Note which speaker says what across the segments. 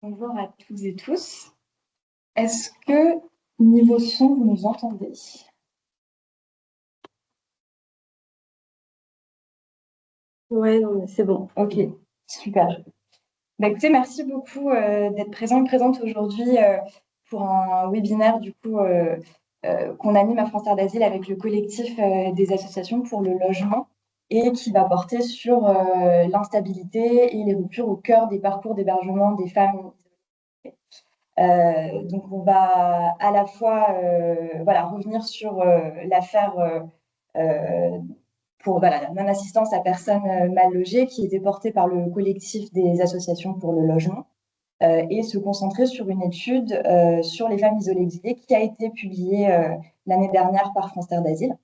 Speaker 1: Bonjour à toutes et tous. Est-ce que niveau son, vous nous entendez? Ouais, non, mais c'est bon. Ok, super. Bah, écoutez, merci beaucoup d'être présente aujourd'hui pour un webinaire qu'on anime à France Terre d'Asile avec le collectif des associations pour le logement et qui va porter sur l'instabilité et les ruptures au cœur des parcours d'hébergement des femmes. Donc on va à la fois voilà, revenir sur l'affaire pour voilà, la non-assistance à personnes mal logées qui était portée par le collectif des associations pour le logement et se concentrer sur une étude sur les femmes isolées exilées qui a été publiée l'année dernière par France Terre d'Asile.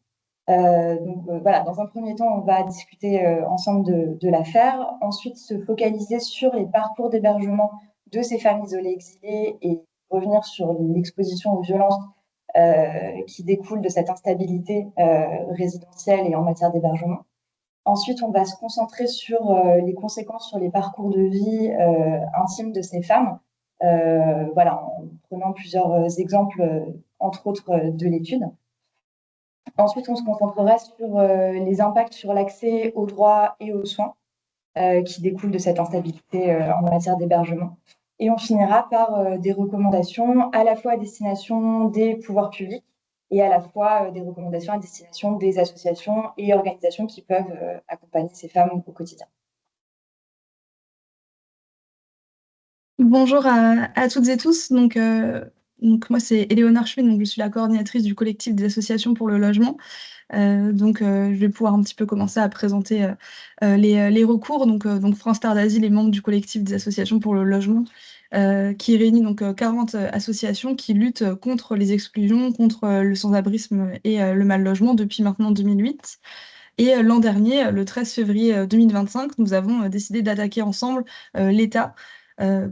Speaker 1: Voilà, dans un premier temps, on va discuter ensemble de l'affaire, ensuite se focaliser sur les parcours d'hébergement de ces femmes isolées exilées et revenir sur l'exposition aux violences qui découlent de cette instabilité résidentielle et en matière d'hébergement. Ensuite, on va se concentrer sur les conséquences sur les parcours de vie intimes de ces femmes, voilà, en prenant plusieurs exemples, entre autres, de l'étude. Ensuite, on se concentrera sur les impacts sur l'accès aux droits et aux soins qui découlent de cette instabilité en matière d'hébergement. Et on finira par des recommandations à la fois à destination des pouvoirs publics et à la fois des recommandations à destination des associations et organisations qui peuvent accompagner ces femmes au quotidien.
Speaker 2: Bonjour à toutes et tous. Moi, c'est Éléonore Schmid, donc je suis la coordinatrice du collectif des associations pour le logement. Je vais pouvoir un petit peu commencer à présenter les recours. Donc France Terre d'Asile est membre du collectif des associations pour le logement, qui réunit 40 associations qui luttent contre les exclusions, contre le sans-abrisme et le mal-logement depuis maintenant 2008. Et l'an dernier, le 13 février 2025, nous avons décidé d'attaquer ensemble l'État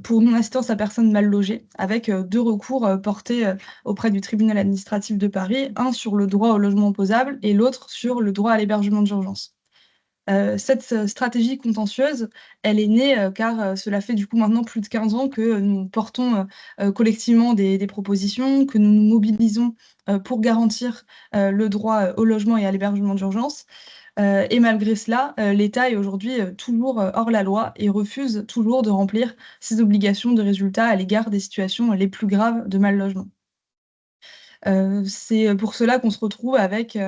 Speaker 2: pour non-assistance à personnes mal logées, avec deux recours portés auprès du tribunal administratif de Paris, un sur le droit au logement opposable et l'autre sur le droit à l'hébergement d'urgence. Cette stratégie contentieuse, elle est née car cela fait du coup maintenant plus de 15 ans que nous portons collectivement des propositions, que nous nous mobilisons pour garantir le droit au logement et à l'hébergement d'urgence. Et malgré cela, l'État est aujourd'hui toujours hors la loi et refuse toujours de remplir ses obligations de résultat à l'égard des situations les plus graves de mal logement. C'est pour cela qu'on se retrouve avec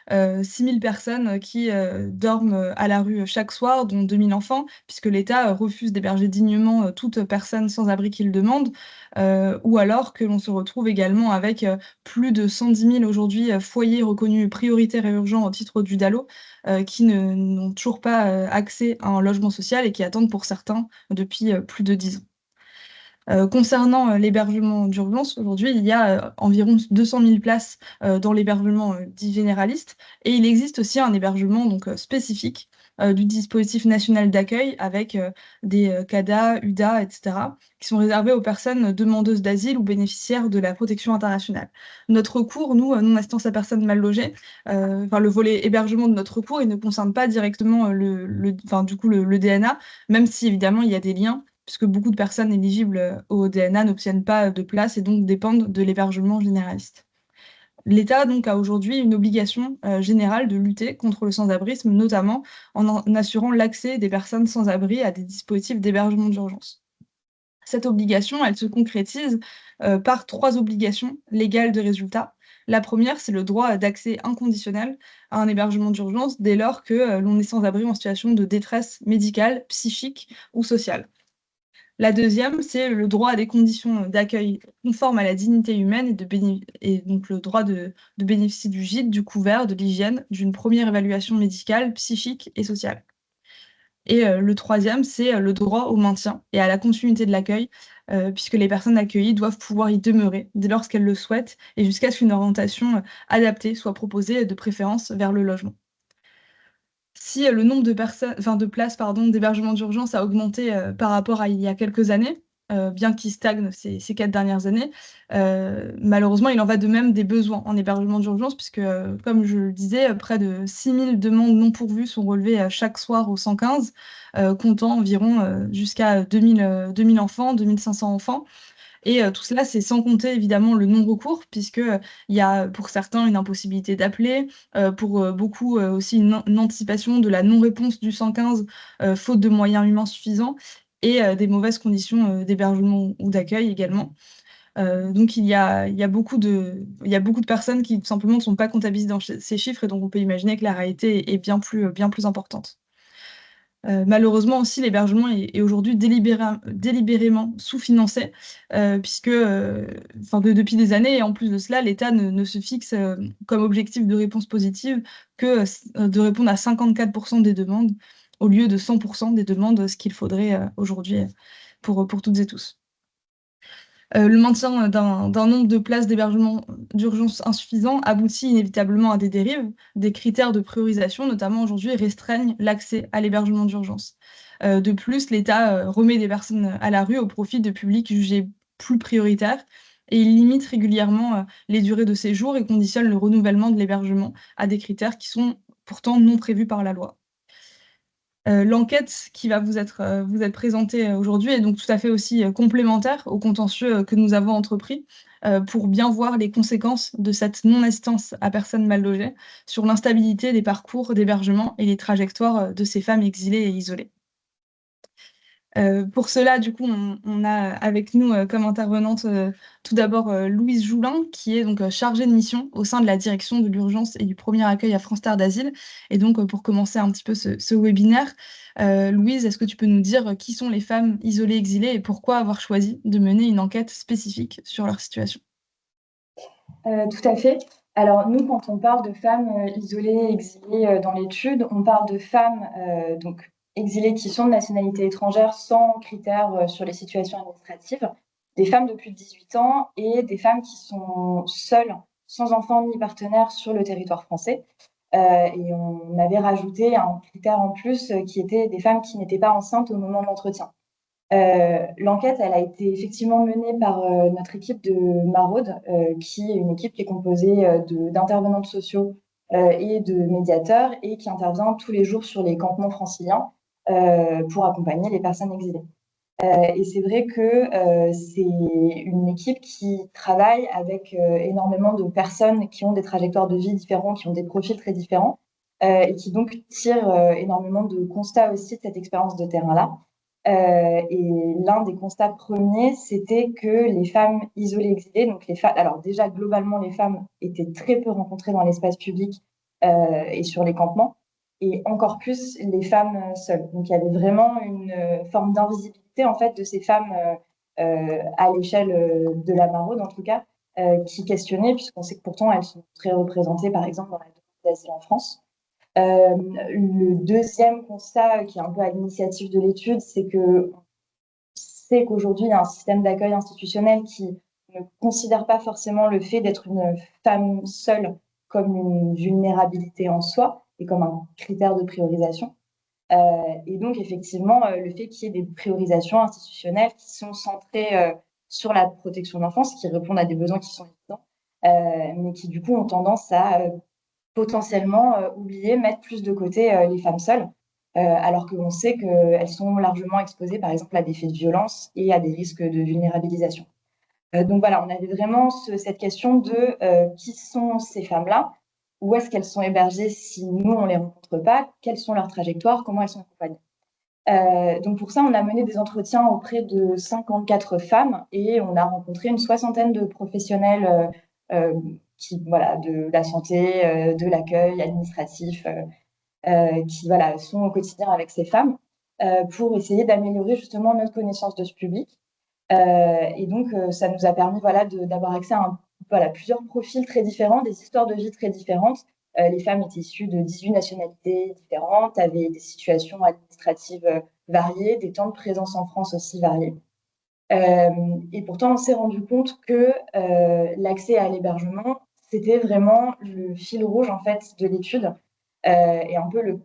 Speaker 2: 6 000 personnes qui dorment à la rue chaque soir, dont 2 000 enfants, puisque l'État refuse d'héberger dignement toute personne sans abri qui le demande. Ou alors que l'on se retrouve également avec plus de 110 000 aujourd'hui foyers reconnus prioritaires et urgents au titre du DALO, qui n'ont toujours pas accès à un logement social et qui attendent pour certains depuis plus de 10 ans. Concernant l'hébergement d'urgence, aujourd'hui, il y a environ 200 000 places dans l'hébergement dit généraliste et il existe aussi un hébergement spécifique du dispositif national d'accueil avec des CADA, UDA, etc., qui sont réservés aux personnes demandeuses d'asile ou bénéficiaires de la protection internationale. Notre recours, nous, non-assistance à personnes mal logées, le volet hébergement de notre recours, il ne concerne pas directement le DNA, même si évidemment il y a des liens puisque beaucoup de personnes éligibles au DNA n'obtiennent pas de place et donc dépendent de l'hébergement généraliste. L'État donc a aujourd'hui une obligation générale de lutter contre le sans-abrisme, notamment en assurant l'accès des personnes sans abri à des dispositifs d'hébergement d'urgence. Cette obligation, elle se concrétise par trois obligations légales de résultat. La première, c'est le droit d'accès inconditionnel à un hébergement d'urgence dès lors que l'on est sans abri en situation de détresse médicale, psychique ou sociale. La deuxième, c'est le droit à des conditions d'accueil conformes à la dignité humaine et donc le droit de bénéficier du gîte, du couvert, de l'hygiène, d'une première évaluation médicale, psychique et sociale. Et le troisième, c'est le droit au maintien et à la continuité de l'accueil, puisque les personnes accueillies doivent pouvoir y demeurer dès lors qu'elles le souhaitent et jusqu'à ce qu'une orientation adaptée soit proposée, de préférence vers le logement. Si le nombre de places, d'hébergement d'urgence a augmenté par rapport à il y a quelques années, bien qu'il stagne ces 4 dernières années. Malheureusement, il en va de même des besoins en hébergement d'urgence puisque, comme je le disais, près de 6 000 demandes non pourvues sont relevées, chaque soir au 115, comptant environ, jusqu'à 2 000 enfants, 2 500 enfants. Et tout cela, c'est sans compter évidemment le non-recours puisque, il y a pour certains une impossibilité d'appeler, pour, beaucoup, aussi une anticipation de la non-réponse du 115, faute de moyens humains suffisants et des mauvaises conditions, d'hébergement ou d'accueil également. Donc il y a beaucoup de personnes qui tout simplement ne sont pas comptabilisées dans ces chiffres et donc on peut imaginer que la réalité est bien plus importante. Malheureusement aussi l'hébergement est aujourd'hui délibérément sous-financé, puisque, enfin depuis des années et en plus de cela, l'État ne se fixe, comme objectif de réponse positive que, de répondre à 54 des demandes au lieu de 100 des demandes, ce qu'il faudrait, aujourd'hui, pour toutes et tous. Le maintien, d'un nombre de places d'hébergement d'urgence insuffisant aboutit inévitablement à des dérives. Des critères de priorisation, notamment aujourd'hui, restreignent l'accès à l'hébergement d'urgence. De plus, l'État, remet des personnes à la rue au profit de publics jugés plus prioritaires et il limite régulièrement, les durées de séjour et conditionne le renouvellement de l'hébergement à des critères qui sont pourtant non prévus par la loi. L'enquête qui va vous être présentée, aujourd'hui est donc tout à fait aussi, complémentaire au contentieux, que nous avons entrepris, pour bien voir les conséquences de cette non-assistance à personnes mal logées sur l'instabilité des parcours d'hébergement et les trajectoires, de ces femmes exilées et isolées. Pour cela, du coup, on a avec nous, comme intervenante, tout d'abord, Louise Joulin, qui est donc, chargée de mission au sein de la direction de l'urgence et du premier accueil à France Terre d'Asile et donc, pour commencer un petit peu ce webinaire, Louise, est-ce que tu peux nous dire, qui sont les femmes isolées, exilées et pourquoi avoir choisi de mener une enquête spécifique sur leur situation?
Speaker 1: Tout à fait. Alors nous, quand on parle de femmes, isolées, exilées, dans l'étude, on parle de femmes, donc exilées qui sont de nationalité étrangère sans critères, sur les situations administratives, des femmes de plus de 18 ans et des femmes qui sont seules, sans enfants ni partenaire sur le territoire français. Et on avait rajouté un critère en plus, qui était des femmes qui n'étaient pas enceintes au moment de l'entretien. L'enquête, elle a été effectivement menée par notre équipe de maraude, qui est une équipe qui est composée d'intervenantes sociaux et de médiateurs et qui intervient tous les jours sur les campements franciliens pour accompagner les personnes exilées. Et c'est vrai que c'est une équipe qui travaille avec énormément de personnes qui ont des trajectoires de vie différentes, qui ont des profils très différents et qui donc tirent énormément de constats aussi de cette expérience de terrain-là. Et l'un des constats premiers, c'était que les femmes isolées exilées, donc les femmes, alors déjà globalement les femmes étaient très peu rencontrées dans l'espace public et sur les campements, et encore plus les femmes seules. Donc il y avait vraiment une forme d'invisibilité en fait de ces femmes à l'échelle de la maraude en tout cas, qui questionnaient, puisqu'on sait que pourtant elles sont très représentées par exemple dans la demande d'asile en France. Le deuxième constat qui est un peu à l'initiative de l'étude, c'est que c'est qu'aujourd'hui, il y a un système d'accueil institutionnel qui ne considère pas forcément le fait d'être une femme seule comme une vulnérabilité en soi et comme un critère de priorisation. Et donc, effectivement, le fait qu'il y ait des priorisations institutionnelles qui sont centrées sur la protection de l'enfance, qui répondent à des besoins qui sont évidents, mais qui, du coup, ont tendance à potentiellement oublier, mettre plus de côté les femmes seules, alors qu'on sait qu'elles sont largement exposées, par exemple, à des faits de violence et à des risques de vulnérabilisation. Donc voilà, on avait vraiment cette question de qui sont ces femmes-là, où est-ce qu'elles sont hébergées si nous, on ne les rencontre pas, quelles sont leurs trajectoires, comment elles sont accompagnées. Donc pour ça, on a mené des entretiens auprès de 54 femmes et on a rencontré une soixantaine de professionnels qui, voilà, de la santé, de l'accueil administratif, qui voilà, sont au quotidien avec ces femmes pour essayer d'améliorer justement notre connaissance de ce public. Et donc, ça nous a permis voilà, d'avoir accès à voilà, plusieurs profils très différents, des histoires de vie très différentes. Les femmes étaient issues de 18 nationalités différentes, avaient des situations administratives variées, des temps de présence en France aussi variés. Et pourtant, on s'est rendu compte que l'accès à l'hébergement, c'était vraiment le fil rouge en fait de l'étude et un peu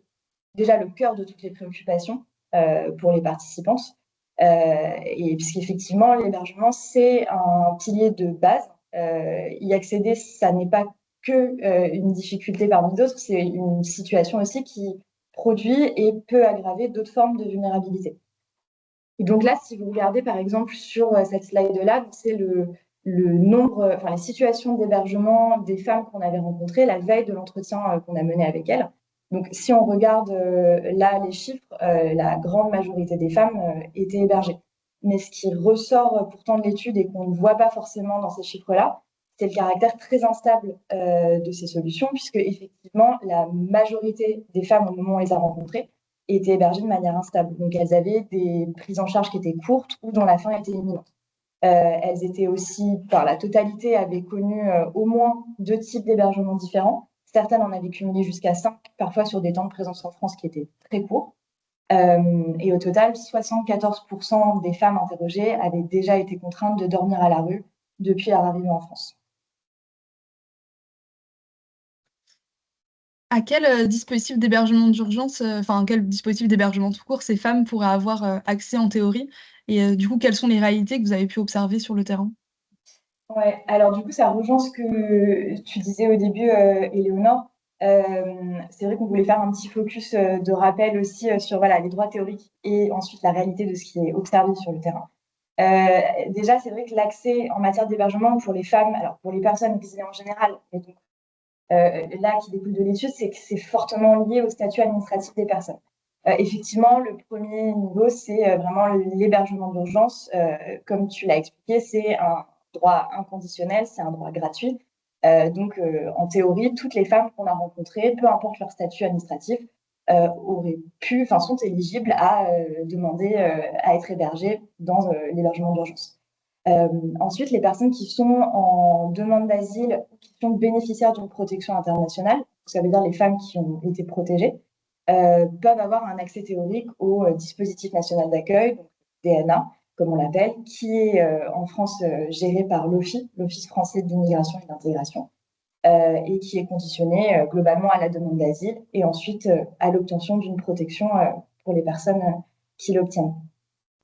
Speaker 1: déjà le cœur de toutes les préoccupations pour les participantes. Et puisqu'effectivement, l'hébergement, c'est un pilier de base. Y accéder, ça n'est pas que une difficulté parmi d'autres, c'est une situation aussi qui produit et peut aggraver d'autres formes de vulnérabilité. Et donc là, si vous regardez par exemple sur cette slide-là, c'est le nombre, enfin les situations d'hébergement des femmes qu'on avait rencontrées la veille de l'entretien qu'on a mené avec elles. Donc si on regarde là les chiffres, la grande majorité des femmes étaient hébergées. Mais ce qui ressort pourtant de l'étude et qu'on ne voit pas forcément dans ces chiffres-là, c'est le caractère très instable de ces solutions, puisque effectivement la majorité des femmes au moment où on les a rencontrées étaient hébergées de manière instable. Donc, elles avaient des prises en charge qui étaient courtes ou dont la fin était imminente. Elles étaient aussi, par la totalité, avaient connu au moins 2 types d'hébergements différents. Certaines en avaient cumulé jusqu'à 5, parfois sur des temps de présence en France qui étaient très courts. Et au total, 74% des femmes interrogées avaient déjà été contraintes de dormir à la rue depuis leur arrivée en France.
Speaker 2: À quel dispositif d'hébergement d'urgence, enfin, quel dispositif d'hébergement tout court ces femmes pourraient avoir accès en théorie? Et du coup, quelles sont les réalités que vous avez pu observer sur le terrain?
Speaker 1: Ouais, alors du coup, ça rejoint ce que tu disais au début, Éléonore. C'est vrai qu'on voulait faire un petit focus de rappel aussi sur voilà, les droits théoriques et ensuite la réalité de ce qui est observé sur le terrain. Déjà, c'est vrai que l'accès en matière d'hébergement pour les femmes, alors pour les personnes exilées en général, mais donc là qui découle de l'étude, c'est que c'est fortement lié au statut administratif des personnes. Effectivement, le premier niveau, c'est vraiment l'hébergement d'urgence. Comme tu l'as expliqué, c'est un droit inconditionnel, c'est un droit gratuit. Donc, en théorie, toutes les femmes qu'on a rencontrées, peu importe leur statut administratif, auraient pu, enfin, sont éligibles à demander à être hébergées dans l'hébergement d'urgence. Ensuite, les personnes qui sont en demande d'asile ou qui sont bénéficiaires d'une protection internationale, ça veut dire les femmes qui ont été protégées, peuvent avoir un accès théorique au dispositif national d'accueil, donc DNA, comme on l'appelle, qui est en France géré par l'OFII, l'Office français de l'immigration et de l'intégration, et qui est conditionné globalement à la demande d'asile et ensuite à l'obtention d'une protection pour les personnes qui l'obtiennent.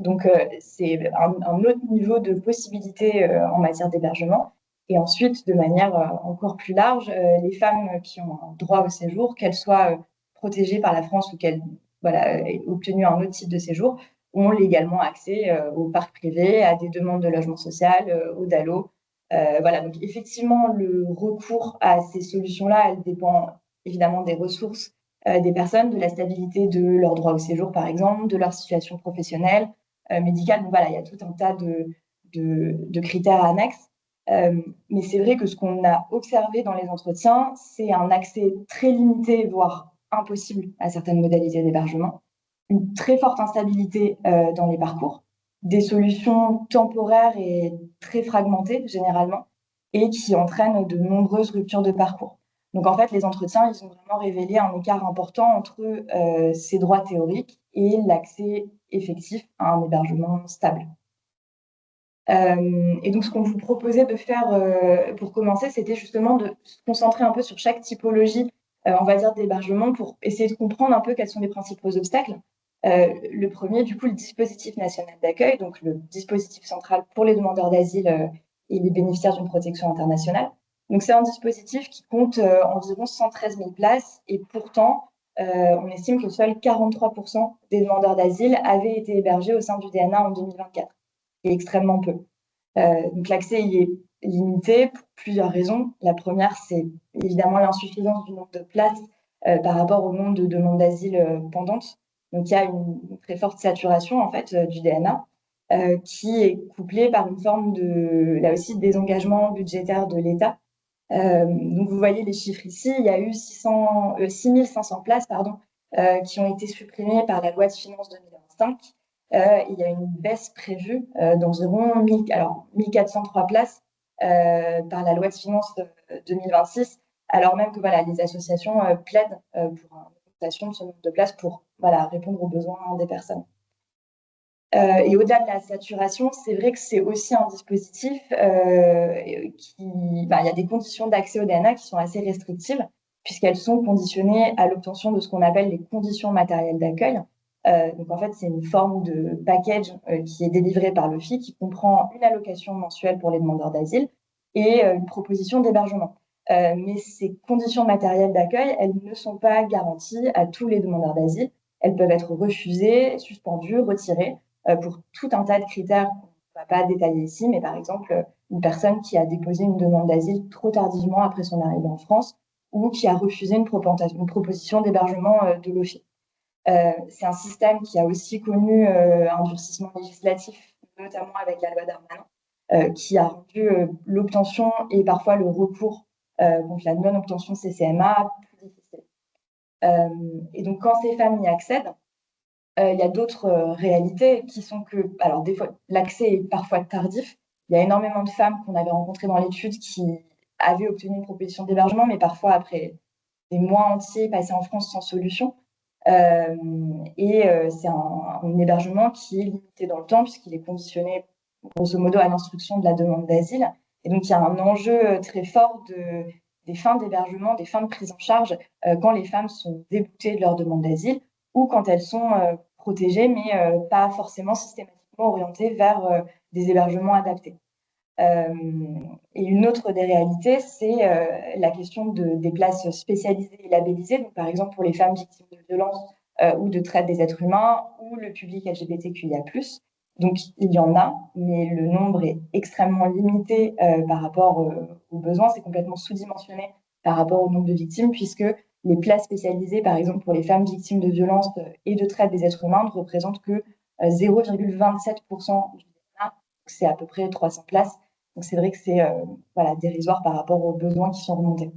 Speaker 1: Donc, c'est un autre niveau de possibilité en matière d'hébergement. Et ensuite, de manière encore plus large, les femmes qui ont un droit au séjour, qu'elles soient protégées par la France ou qu'elles voilà, aient obtenu un autre type de séjour, ont légalement accès au parc privé, à des demandes de logement social, au DALO. Voilà, donc effectivement, le recours à ces solutions-là, elle dépend évidemment des ressources des personnes, de la stabilité de leur droit au séjour, par exemple, de leur situation professionnelle, médicale. Donc voilà, il y a tout un tas de critères annexes. Mais c'est vrai que ce qu'on a observé dans les entretiens, c'est un accès très limité, voire impossible à certaines modalités d'hébergement, une très forte instabilité dans les parcours, des solutions temporaires et très fragmentées généralement, et qui entraînent de nombreuses ruptures de parcours. Donc en fait, les entretiens, ils ont vraiment révélé un écart important entre ces droits théoriques et l'accès effectif à un hébergement stable. Et donc, ce qu'on vous proposait de faire pour commencer, c'était justement de se concentrer un peu sur chaque typologie, on va dire, d'hébergement pour essayer de comprendre un peu quels sont les principaux obstacles. Le premier, du coup, le dispositif national d'accueil, donc le dispositif central pour les demandeurs d'asile et les bénéficiaires d'une protection internationale. Donc, c'est un dispositif qui compte environ 113 000 places et pourtant, on estime que seuls 43% des demandeurs d'asile avaient été hébergés au sein du DNA en 2024. C'est extrêmement peu. Donc l'accès y est limité pour plusieurs raisons. La première, c'est évidemment l'insuffisance du nombre de places par rapport au nombre de demandes d'asile pendantes. Donc il y a une très forte saturation en fait du DNA qui est couplée par une forme de, là aussi, de désengagement budgétaire de l'État. Donc vous voyez les chiffres ici, il y a eu 6 500 places pardon, qui ont été supprimées par la loi de finances 2025. Il y a une baisse prévue d'environ 1403 places par la loi de finances 2026, alors même que voilà, les associations plaident pour une augmentation de ce nombre de places pour voilà, répondre aux besoins des personnes. Et au-delà de la saturation, c'est vrai que c'est aussi un dispositif il y a des conditions d'accès au DNA qui sont assez restrictives, puisqu'elles sont conditionnées à l'obtention de ce qu'on appelle les conditions matérielles d'accueil. Donc en fait, c'est une forme de package qui est délivré par le FI qui comprend une allocation mensuelle pour les demandeurs d'asile et une proposition d'hébergement. Mais ces conditions matérielles d'accueil, elles ne sont pas garanties à tous les demandeurs d'asile. Elles peuvent être refusées, suspendues, retirées pour tout un tas de critères qu'on ne va pas détailler ici, mais par exemple, une personne qui a déposé une demande d'asile trop tardivement après son arrivée en France ou qui a refusé une proposition d'hébergement de l'OFII. C'est un système qui a aussi connu un durcissement législatif, notamment avec la loi Darmanin, qui a rendu l'obtention et parfois le recours contre la non-obtention CCMA plus difficile. Et donc, quand ces femmes y accèdent, il y a d'autres réalités qui sont que, alors des fois, l'accès est parfois tardif. Il y a énormément de femmes qu'on avait rencontrées dans l'étude qui avaient obtenu une proposition d'hébergement, mais parfois après des mois entiers passés en France sans solution. C'est un hébergement qui est limité dans le temps puisqu'il est conditionné grosso modo à l'instruction de la demande d'asile. Et donc, il y a un enjeu très fort des fins d'hébergement, des fins de prise en charge quand les femmes sont déboutées de leur demande d'asile ou quand elles sont protégées, mais pas forcément systématiquement orientées vers des hébergements adaptés. Et une autre des réalités, c'est la question des places spécialisées et labellisées. Donc, par exemple, pour les femmes victimes de violences ou de traite des êtres humains ou le public LGBTQIA+. Donc, il y en a, mais le nombre est extrêmement limité par rapport aux besoins. C'est complètement sous-dimensionné par rapport au nombre de victimes, puisque les places spécialisées, par exemple, pour les femmes victimes de violences et de traite des êtres humains, ne représentent que 0,27% du DNA. C'est à peu près 300 places. Donc, c'est vrai que c'est dérisoire par rapport aux besoins qui sont remontés.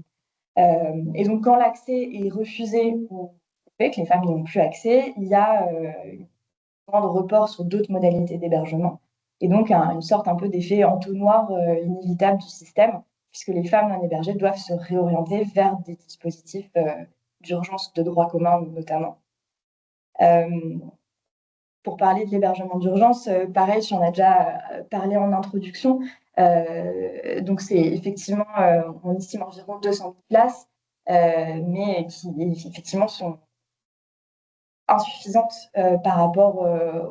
Speaker 1: Et donc, quand l'accès est refusé ou que les femmes n'y ont plus accès, il y a une de report sur d'autres modalités d'hébergement. Et donc, une sorte un peu d'effet entonnoir inévitable du système, puisque les femmes non hébergées doivent se réorienter vers des dispositifs d'urgence de droit commun, notamment. Pour parler de l'hébergement d'urgence, pareil, j'en ai déjà parlé en introduction. Donc, c'est effectivement, on estime environ 200 places, mais qui effectivement sont insuffisantes par rapport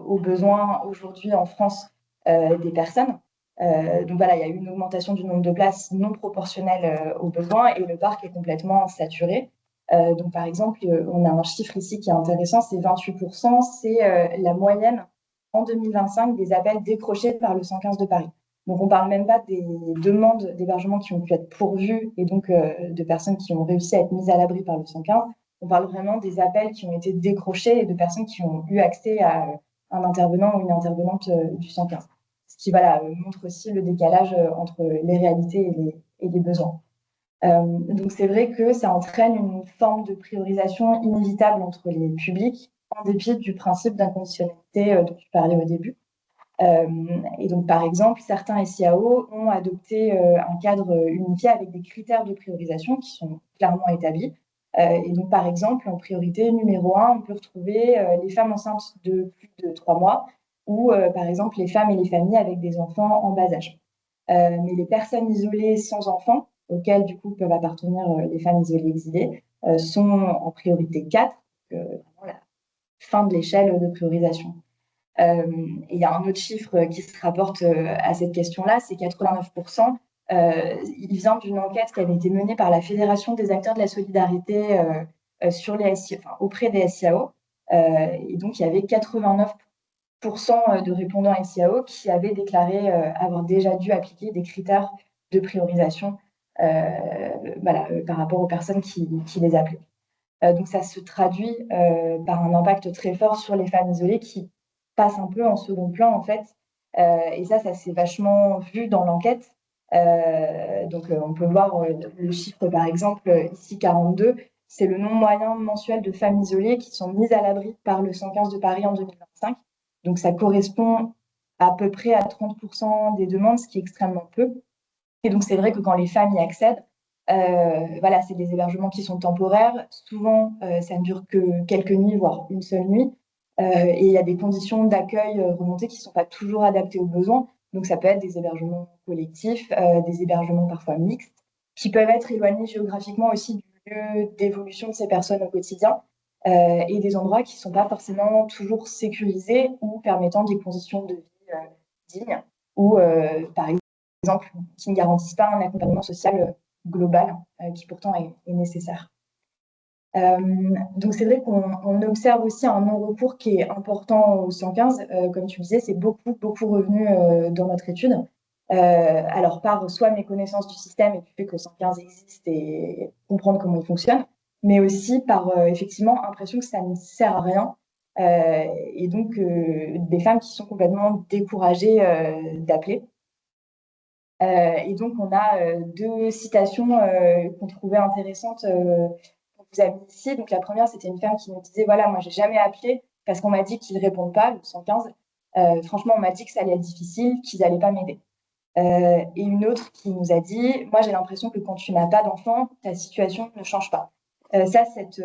Speaker 1: aux besoins aujourd'hui en France des personnes. Donc voilà, il y a eu une augmentation du nombre de places non proportionnelle aux besoins et le parc est complètement saturé. Donc par exemple, on a un chiffre ici qui est intéressant, c'est 28%, c'est la moyenne en 2025 des appels décrochés par le 115 de Paris. Donc on ne parle même pas des demandes d'hébergement qui ont pu être pourvues et donc de personnes qui ont réussi à être mises à l'abri par le 115. On parle vraiment des appels qui ont été décrochés et de personnes qui ont eu accès à un intervenant ou une intervenante du 115. Ce qui montre aussi le décalage entre les réalités et les besoins. Donc c'est vrai que ça entraîne une forme de priorisation inévitable entre les publics en dépit du principe d'inconditionnalité dont tu parlais au début. Et donc par exemple, certains SIAO ont adopté un cadre unifié avec des critères de priorisation qui sont clairement établis. Et donc, par exemple, en priorité numéro 1, on peut retrouver les femmes enceintes de plus de 3 mois ou, par exemple, les femmes et les familles avec des enfants en bas âge. Mais les personnes isolées sans enfants, auxquelles, du coup, peuvent appartenir les femmes isolées exilées, sont en priorité 4, vraiment la fin de l'échelle de priorisation. Et il y a un autre chiffre qui se rapporte à cette question-là, c'est 89%. Il vient d'une enquête qui avait été menée par la Fédération des acteurs de la solidarité sur les auprès des SIAO. Et donc, il y avait 89% de répondants SIAO qui avaient déclaré avoir déjà dû appliquer des critères de priorisation par rapport aux personnes qui les appelaient. Donc, ça se traduit par un impact très fort sur les femmes isolées qui passent un peu en second plan, en fait. Et ça s'est vachement vu dans l'enquête. Donc, on peut voir le chiffre, par exemple, ici 42, c'est le nombre moyen mensuel de femmes isolées qui sont mises à l'abri par le 115 de Paris en 2025. Donc, ça correspond à peu près à 30% des demandes, ce qui est extrêmement peu. Et donc, c'est vrai que quand les femmes y accèdent, c'est des hébergements qui sont temporaires. Souvent, ça ne dure que quelques nuits, voire une seule nuit. Et il y a des conditions d'accueil remontées qui ne sont pas toujours adaptées aux besoins. Donc, ça peut être des hébergements collectifs, des hébergements parfois mixtes, qui peuvent être éloignés géographiquement aussi du lieu d'évolution de ces personnes au quotidien. et des endroits qui ne sont pas forcément toujours sécurisés ou permettant des conditions de vie dignes, ou par exemple qui ne garantissent pas un accompagnement social global qui pourtant est nécessaire. Donc c'est vrai qu'on observe aussi un non-recours qui est important au 115. Comme tu disais, c'est beaucoup revenu dans notre étude. Alors par soit méconnaissance du système et du fait que 115 existe et comprendre comment il fonctionne, mais aussi par effectivement impression que ça ne sert à rien. Et donc des femmes qui sont complètement découragées d'appeler. Et donc on a deux citations qu'on trouvait intéressantes vous avez mis ici. Donc la première, c'était une femme qui nous disait, voilà, moi, j'ai jamais appelé parce qu'on m'a dit qu'ils ne répondent pas, le 115. Franchement, on m'a dit que ça allait être difficile, qu'ils n'allaient pas m'aider. Et une autre qui nous a dit, moi, j'ai l'impression que quand tu n'as pas d'enfant, ta situation ne change pas. Ça, cette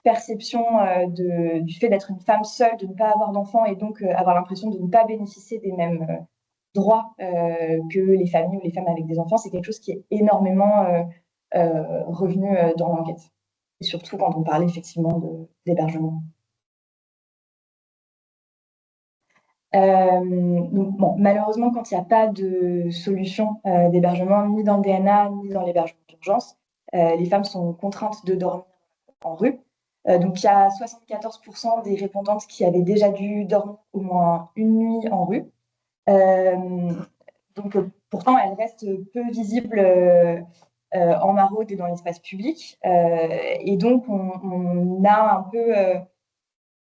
Speaker 1: perception du fait d'être une femme seule, de ne pas avoir d'enfant et donc avoir l'impression de ne pas bénéficier des mêmes droits que les familles ou les femmes avec des enfants, c'est quelque chose qui est énormément revenu dans l'enquête. Et surtout quand on parlait effectivement d'hébergement. Donc, bon, malheureusement, quand il n'y a pas de solution d'hébergement, ni dans le DNA, ni dans l'hébergement d'urgence, les femmes sont contraintes de dormir en rue. Donc, il y a 74% des répondantes qui avaient déjà dû dormir au moins une nuit en rue. Donc, pourtant, elles restent peu visibles en maraude et dans l'espace public. Et donc, on a un peu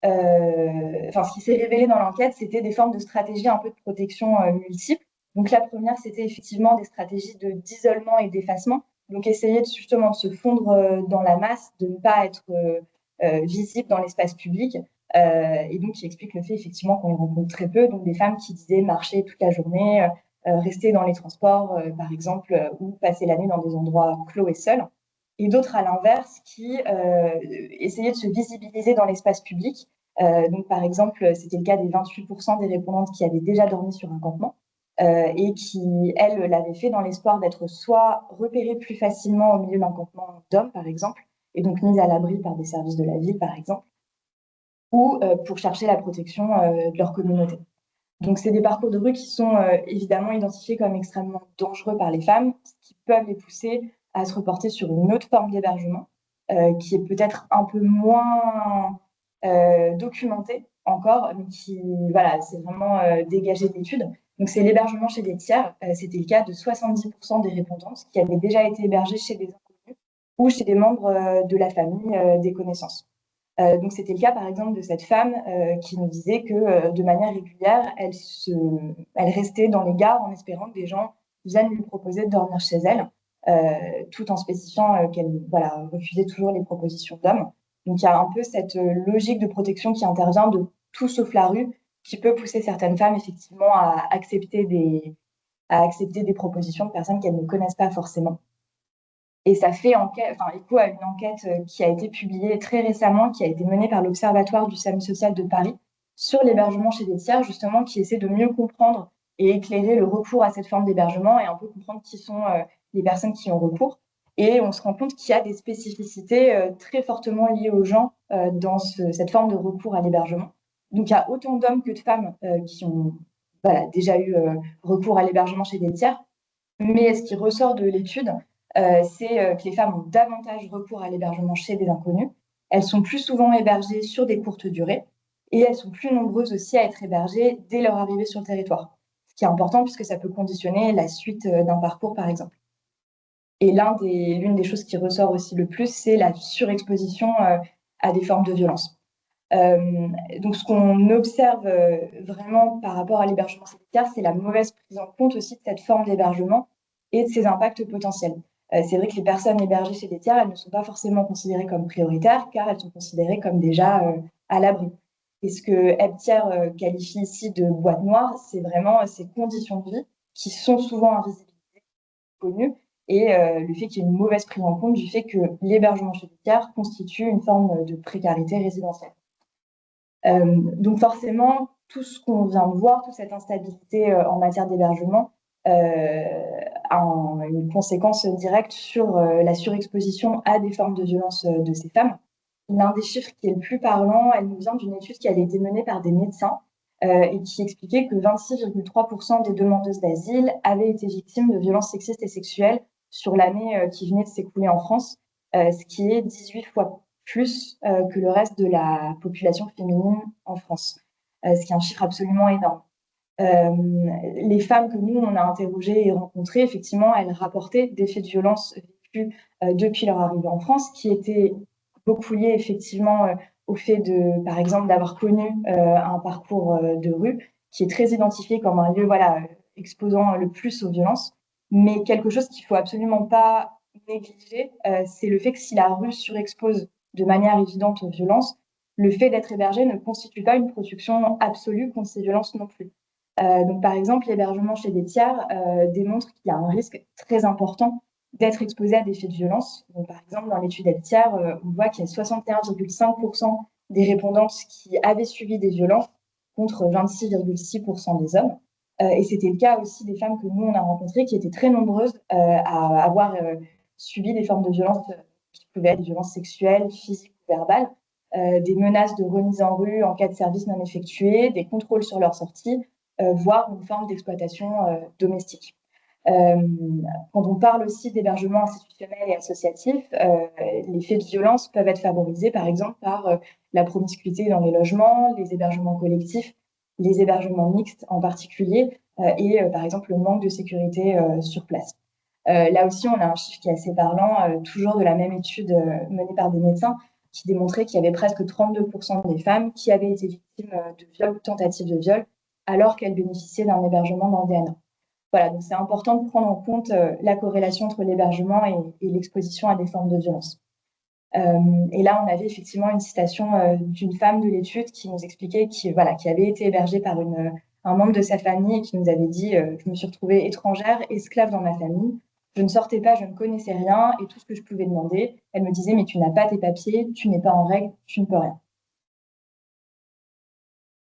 Speaker 1: ce qui s'est révélé dans l'enquête, c'était des formes de stratégies un peu de protection multiples. Donc la première, c'était effectivement des stratégies d'isolement et d'effacement. Donc essayer justement de se fondre dans la masse, de ne pas être visible dans l'espace public. Et donc qui explique le fait effectivement qu'on les rencontre très peu. Donc des femmes qui disaient marcher toute la journée, rester dans les transports par exemple, ou passer la nuit dans des endroits clos et seuls. Et d'autres à l'inverse qui essayaient de se visibiliser dans l'espace public. Donc, par exemple, c'était le cas des 28% des répondantes qui avaient déjà dormi sur un campement et qui, elles, l'avaient fait dans l'espoir d'être soit repérées plus facilement au milieu d'un campement d'hommes, par exemple, et donc mises à l'abri par des services de la ville, par exemple, ou pour chercher la protection de leur communauté. Donc, c'est des parcours de rue qui sont évidemment identifiés comme extrêmement dangereux par les femmes, qui peuvent les pousser à se reporter sur une autre forme d'hébergement, qui est peut-être un peu moins documentée encore, mais qui, voilà, c'est vraiment dégagé d'études. Donc, c'est l'hébergement chez des tiers. C'était le cas de 70% des répondantes qui avaient déjà été hébergées chez des inconnus ou chez des membres de la famille des connaissances. Donc, c'était le cas, par exemple, de cette femme qui nous disait que de manière régulière, elle restait dans les gares en espérant que des gens viennent lui proposer de dormir chez elle, tout en spécifiant qu'elle voilà, refusait toujours les propositions d'hommes. Donc, il y a un peu cette logique de protection qui intervient de tout sauf la rue, qui peut pousser certaines femmes, effectivement, à accepter des propositions de personnes qu'elles ne connaissent pas forcément. Et ça fait écho à une enquête qui a été publiée très récemment, qui a été menée par l'Observatoire du service social de Paris sur l'hébergement chez des tiers, justement, qui essaie de mieux comprendre et éclairer le recours à cette forme d'hébergement et un peu comprendre qui sont les personnes qui ont recours. Et on se rend compte qu'il y a des spécificités très fortement liées aux gens dans cette forme de recours à l'hébergement. Donc, il y a autant d'hommes que de femmes qui ont déjà eu recours à l'hébergement chez des tiers. Mais ce qui ressort de l'étude, c'est que les femmes ont davantage recours à l'hébergement chez des inconnus. Elles sont plus souvent hébergées sur des courtes durées et elles sont plus nombreuses aussi à être hébergées dès leur arrivée sur le territoire. Ce qui est important puisque ça peut conditionner la suite d'un parcours, par exemple. Et l'une des choses qui ressort aussi le plus, c'est la surexposition à des formes de violence. Donc, ce qu'on observe vraiment par rapport à l'hébergement sanitaire, c'est la mauvaise prise en compte aussi de cette forme d'hébergement et de ses impacts potentiels. C'est vrai que les personnes hébergées chez des tiers, elles ne sont pas forcément considérées comme prioritaires, car elles sont considérées comme déjà à l'abri. Et ce que Hebtier qualifie ici de boîte noire, c'est vraiment ces conditions de vie qui sont souvent invisibilisées, connues, et le fait qu'il y ait une mauvaise prise en compte du fait que l'hébergement chez des tiers constitue une forme de précarité résidentielle. Donc forcément, tout ce qu'on vient de voir, toute cette instabilité en matière d'hébergement a une conséquence directe sur la surexposition à des formes de violence de ces femmes. L'un des chiffres qui est le plus parlant, elle nous vient d'une étude qui avait été menée par des médecins et qui expliquait que 26,3% des demandeuses d'asile avaient été victimes de violences sexistes et sexuelles sur l'année qui venait de s'écouler en France, ce qui est 18 fois plus que le reste de la population féminine en France, ce qui est un chiffre absolument énorme. Les femmes que nous, on a interrogées et rencontrées, effectivement, elles rapportaient des faits de violence vécus depuis leur arrivée en France, qui étaient beaucoup liés effectivement au fait de, par exemple, d'avoir connu un parcours de rue qui est très identifié comme un lieu, voilà, exposant le plus aux violences. Mais quelque chose qu'il faut absolument pas négliger, c'est le fait que si la rue surexpose de manière évidente aux violences, le fait d'être hébergé ne constitue pas une protection absolue contre ces violences non plus. Donc, par exemple, l'hébergement chez des tiers démontre qu'il y a un risque très important d'être exposé à des faits de violence. Donc, par exemple, dans l'étude des tiers, on voit qu'il y a 61,5% des répondantes qui avaient subi des violences contre 26,6% des hommes. Et c'était le cas aussi des femmes que nous, on a rencontrées, qui étaient très nombreuses à avoir subi des formes de violence qui pouvaient être des violences sexuelles, physiques ou verbales, des menaces de remise en rue en cas de service non effectué, des contrôles sur leur sortie, voire une forme d'exploitation domestique. Euh, Quand on parle aussi d'hébergement institutionnel et associatif, les faits de violence peuvent être favorisés, par exemple, par la promiscuité dans les logements, les hébergements collectifs, les hébergements mixtes en particulier, et par exemple le manque de sécurité sur place. Là aussi, on a un chiffre qui est assez parlant, toujours de la même étude menée par des médecins, qui démontrait qu'il y avait presque 32% des femmes qui avaient été victimes de viol ou tentatives de viol, alors qu'elles bénéficiaient d'un hébergement dans le DNA. Voilà, donc c'est important de prendre en compte la corrélation entre l'hébergement et l'exposition à des formes de violence. Et là, on avait effectivement une citation d'une femme de l'étude qui nous expliquait voilà, qui avait été hébergée par un membre de sa famille et qui nous avait dit je me suis retrouvée étrangère, esclave dans ma famille. Je ne sortais pas, je ne connaissais rien et tout ce que je pouvais demander, elle me disait mais tu n'as pas tes papiers, tu n'es pas en règle, tu ne peux rien.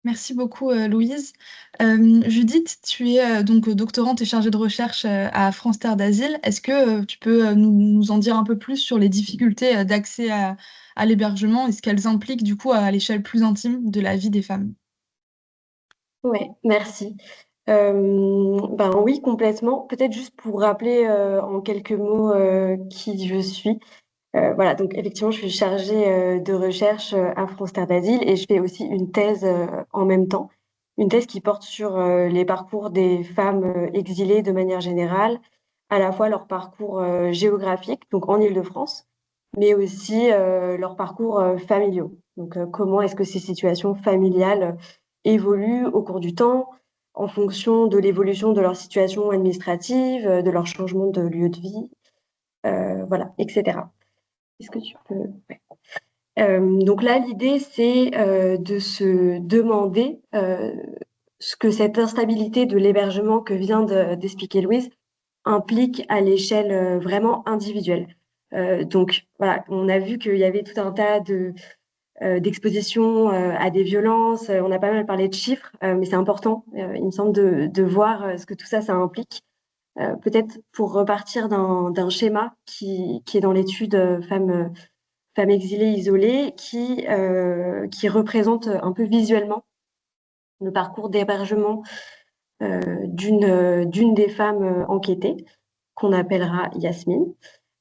Speaker 2: Merci beaucoup, Louise. Judith, tu es donc doctorante et chargée de recherche à France Terre d'Asile. Est-ce que tu peux nous en dire un peu plus sur les difficultés d'accès à l'hébergement et ce qu'elles impliquent du coup à l'échelle plus intime de la vie des femmes?
Speaker 3: Oui, merci. Ben oui, complètement. Peut-être juste pour rappeler en quelques mots qui je suis. Voilà, donc effectivement, je suis chargée de recherche à France Terre d'Asile et je fais aussi une thèse en même temps. Une thèse qui porte sur les parcours des femmes exilées de manière générale, à la fois leur parcours géographique, donc en Île-de-France, mais aussi leurs parcours familiaux. Donc, comment est-ce que ces situations familiales évoluent au cours du temps, en fonction de l'évolution de leur situation administrative, de leur changement de lieu de vie, voilà, etc. Est-ce que tu peux... Ouais. Donc là, l'idée, c'est de se demander ce que cette instabilité de l'hébergement que vient d'expliquer Louise implique à l'échelle vraiment individuelle. Donc voilà, on a vu qu'il y avait tout un tas d'expositions à des violences. On a pas mal parlé de chiffres, mais c'est important, il me semble, de voir ce que tout ça, ça implique. Peut-être pour repartir d'un schéma qui est dans l'étude femmes exilées isolées, qui représente un peu visuellement le parcours d'hébergement d'une des femmes enquêtées, qu'on appellera Yasmine.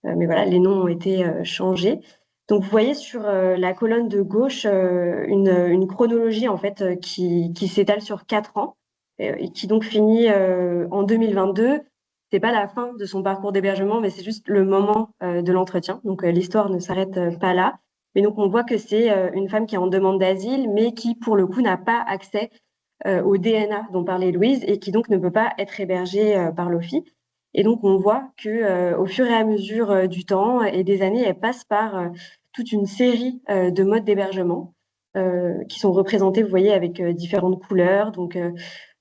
Speaker 3: Mais voilà, les noms ont été changés. Donc, vous voyez sur la colonne de gauche une chronologie en fait qui s'étale sur 4 ans et qui donc finit en 2022. C'est pas la fin de son parcours d'hébergement, mais c'est juste le moment de l'entretien. Donc, l'histoire ne s'arrête pas là. Mais donc, on voit que c'est une femme qui est en demande d'asile, mais qui, pour le coup, n'a pas accès au DNA dont parlait Louise et qui donc ne peut pas être hébergée par l'OFII. Et donc, on voit que au fur et à mesure du temps et des années, elle passe par toute une série de modes d'hébergement qui sont représentés, vous voyez, avec différentes couleurs. Donc,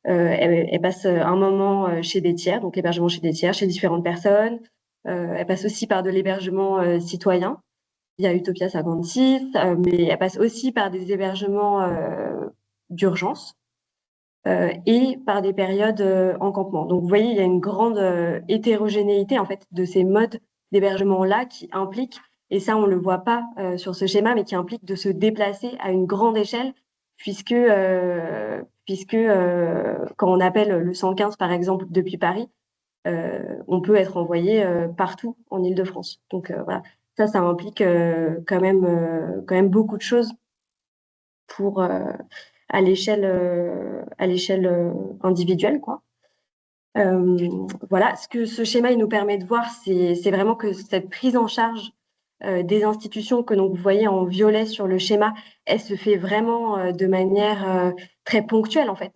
Speaker 3: elle passe un moment chez des tiers, donc l'hébergement chez des tiers, chez différentes personnes. Elle passe aussi par de l'hébergement citoyen via Utopia 56, mais elle passe aussi par des hébergements d'urgence et par des périodes en campement. Donc, vous voyez, il y a une grande hétérogénéité en fait de ces modes d'hébergement-là qui impliquent Et ça, on ne le voit pas sur ce schéma, mais qui implique de se déplacer à une grande échelle, puisque quand on appelle le 115, par exemple, depuis Paris, on peut être envoyé partout en Île-de-France. Donc voilà, ça implique quand même beaucoup de choses pour à l'échelle individuelle, quoi. Voilà, ce que ce schéma il nous permet de voir, c'est vraiment que cette prise en charge des institutions que donc vous voyez en violet sur le schéma, elle se fait vraiment de manière très ponctuelle en fait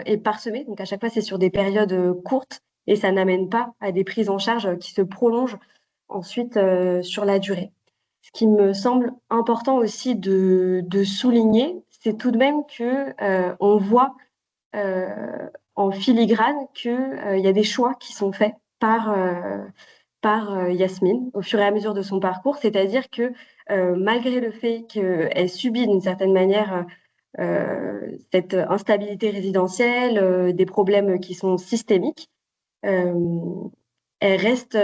Speaker 3: et parsemée. Donc à chaque fois, c'est sur des périodes courtes et ça n'amène pas à des prises en charge qui se prolongent ensuite sur la durée. Ce qui me semble important aussi de souligner, c'est tout de même que on voit en filigrane qu'il y a des choix qui sont faits par Yasmine au fur et à mesure de son parcours, c'est-à-dire que malgré le fait qu'elle subit d'une certaine manière cette instabilité résidentielle, des problèmes qui sont systémiques, euh, elle reste,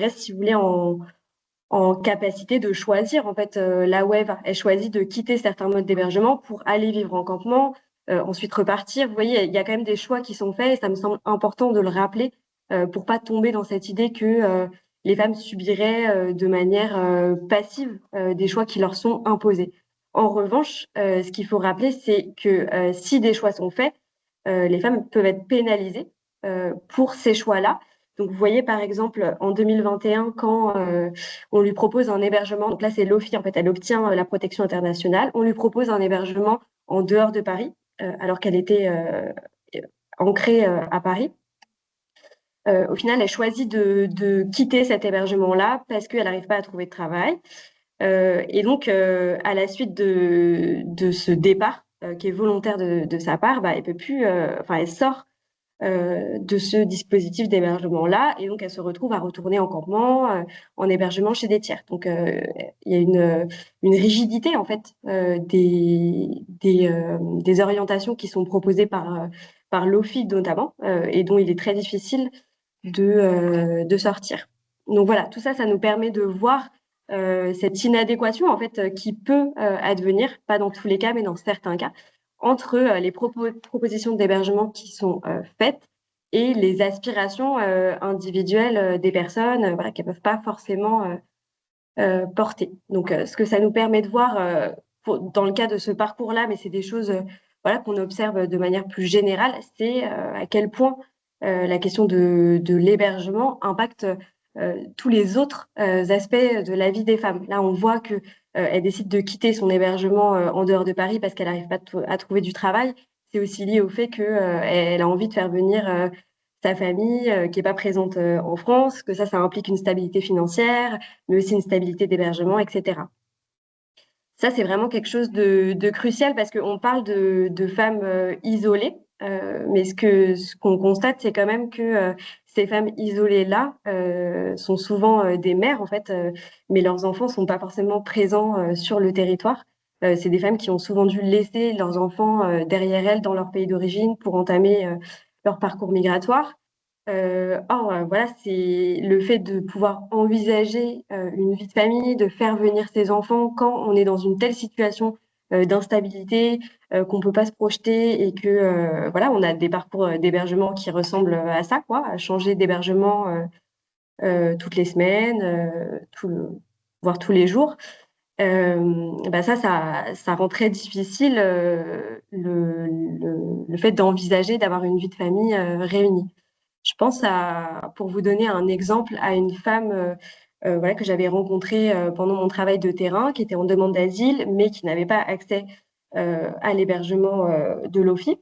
Speaker 3: si vous voulez, en capacité de choisir en fait là où elle va. Elle choisit de quitter certains modes d'hébergement pour aller vivre en campement, ensuite repartir. Vous voyez, il y a quand même des choix qui sont faits et ça me semble important de le rappeler pour pas tomber dans cette idée que les femmes subiraient de manière passive des choix qui leur sont imposés. En revanche, ce qu'il faut rappeler, c'est que si des choix sont faits, les femmes peuvent être pénalisées pour ces choix-là. Donc, vous voyez, par exemple, en 2021, quand on lui propose un hébergement, donc là, c'est l'OFII, en fait, elle obtient la protection internationale, on lui propose un hébergement en dehors de Paris, alors qu'elle était ancrée à Paris. Au final, elle choisit de quitter cet hébergement-là parce qu'elle n'arrive pas à trouver de travail. Et donc, à la suite de ce départ, qui est volontaire de sa part, bah, elle peut plus, enfin, elle sort de ce dispositif d'hébergement-là. Et donc, elle se retrouve à retourner en campement, en hébergement chez des tiers. Donc, il y a une rigidité, en fait, des orientations qui sont proposées par l'OFII notamment, et dont il est très difficile de sortir. Donc, voilà, tout ça, ça nous permet de voir cette inadéquation, en fait, qui peut advenir, pas dans tous les cas, mais dans certains cas, entre les propositions d'hébergement qui sont faites et les aspirations individuelles des personnes voilà, qu'elles ne peuvent pas forcément porter. Donc, ce que ça nous permet de voir dans le cas de ce parcours-là, mais c'est des choses voilà, qu'on observe de manière plus générale, c'est à quel point la question de l'hébergement impacte tous les autres aspects de la vie des femmes. Là, on voit que elle décide de quitter son hébergement en dehors de Paris parce qu'elle n'arrive pas à trouver du travail. C'est aussi lié au fait qu'elle a envie de faire venir sa famille qui n'est pas présente en France, que ça implique une stabilité financière, mais aussi une stabilité d'hébergement, etc. Ça, c'est vraiment quelque chose de crucial parce qu'on parle de femmes isolées, mais ce qu'on constate, c'est quand même que ces femmes isolées-là sont souvent des mères, en fait, mais leurs enfants ne sont pas forcément présents sur le territoire. C'est des femmes qui ont souvent dû laisser leurs enfants derrière elles dans leur pays d'origine pour entamer leur parcours migratoire. Or, voilà, c'est le fait de pouvoir envisager une vie de famille, de faire venir ses enfants quand on est dans une telle situation d'instabilité, qu'on peut pas se projeter et que voilà, on a des parcours d'hébergement qui ressemblent à ça, quoi, à changer d'hébergement toutes les semaines, voire tous les jours. Bah ça rend très difficile le fait d'envisager d'avoir une vie de famille réunie. Je pense pour vous donner un exemple, à une femme voilà, que j'avais rencontrée pendant mon travail de terrain, qui était en demande d'asile, mais qui n'avait pas accès à l'hébergement de l'OFII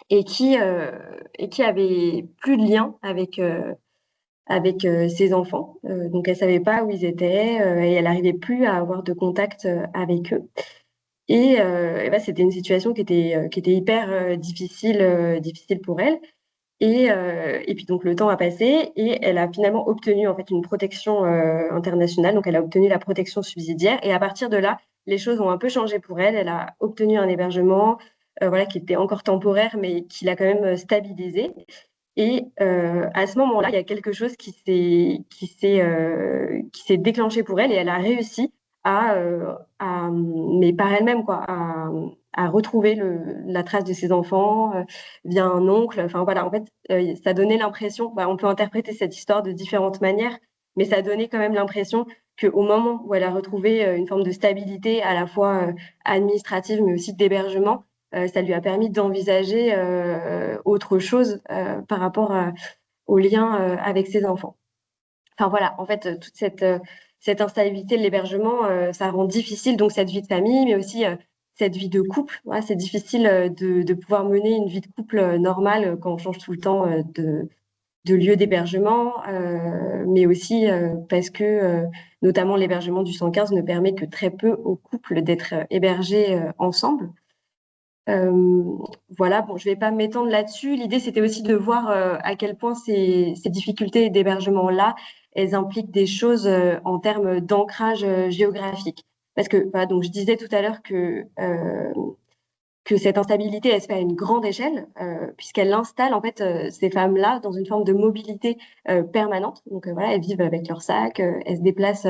Speaker 3: et qui avait plus de lien avec ses enfants. Donc, elle savait pas où ils étaient et elle n'arrivait plus à avoir de contact avec eux. Et ben, c'était une situation qui était hyper difficile pour elle. Et puis donc le temps a passé et elle a finalement obtenu en fait une protection internationale. Donc elle a obtenu la protection subsidiaire et à partir de là, les choses ont un peu changé pour elle. Elle a obtenu un hébergement voilà qui était encore temporaire mais qui l'a quand même stabilisé. Et à ce moment-là, il y a quelque chose qui s'est déclenché pour elle et elle a réussi mais par elle-même, quoi, à retrouver la trace de ses enfants via un oncle. Enfin voilà, en fait, ça donnait l'impression, on peut interpréter cette histoire de différentes manières, mais ça donnait quand même l'impression qu'au moment où elle a retrouvé une forme de stabilité à la fois administrative, mais aussi d'hébergement, ça lui a permis d'envisager autre chose par rapport au lien avec ses enfants. Enfin voilà, en fait, toute cette instabilité de l'hébergement, ça rend difficile donc cette vie de famille, mais aussi cette vie de couple. Voilà, c'est difficile de pouvoir mener une vie de couple normale quand on change tout le temps de lieu d'hébergement, mais aussi parce que notamment l'hébergement du 115 ne permet que très peu aux couples d'être hébergés ensemble. Voilà, bon, je vais pas m'étendre là-dessus. L'idée, c'était aussi de voir à quel point ces difficultés d'hébergement-là, elles impliquent des choses en termes d'ancrage géographique. Parce que, voilà, donc je disais tout à l'heure que cette instabilité, elle se fait à une grande échelle, puisqu'elle installe en fait ces femmes-là dans une forme de mobilité permanente. Donc voilà, elles vivent avec leur sac, elles se déplacent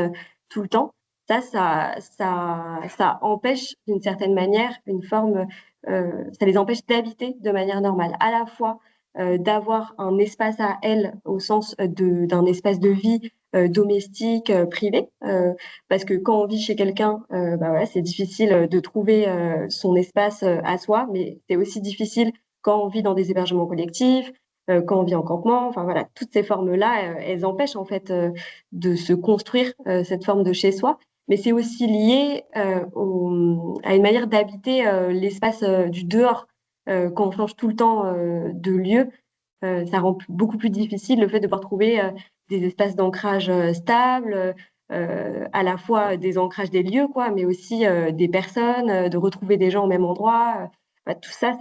Speaker 3: tout le temps. Ça empêche d'une certaine manière une forme, ça les empêche d'habiter de manière normale, à la fois d'avoir un espace à elles au sens d'un espace de vie domestique, privé, parce que quand on vit chez quelqu'un, voilà, c'est difficile de trouver son espace à soi, mais c'est aussi difficile quand on vit dans des hébergements collectifs, quand on vit en campement. Enfin voilà, toutes ces formes-là, elles empêchent en fait de se construire cette forme de chez soi. Mais c'est aussi lié à une manière d'habiter l'espace du dehors. Quand on change tout le temps de lieu, ça rend beaucoup plus difficile le fait de pouvoir trouver des espaces d'ancrage stables, à la fois des ancrages des lieux, quoi, mais aussi des personnes, de retrouver des gens au même endroit. Tout ça,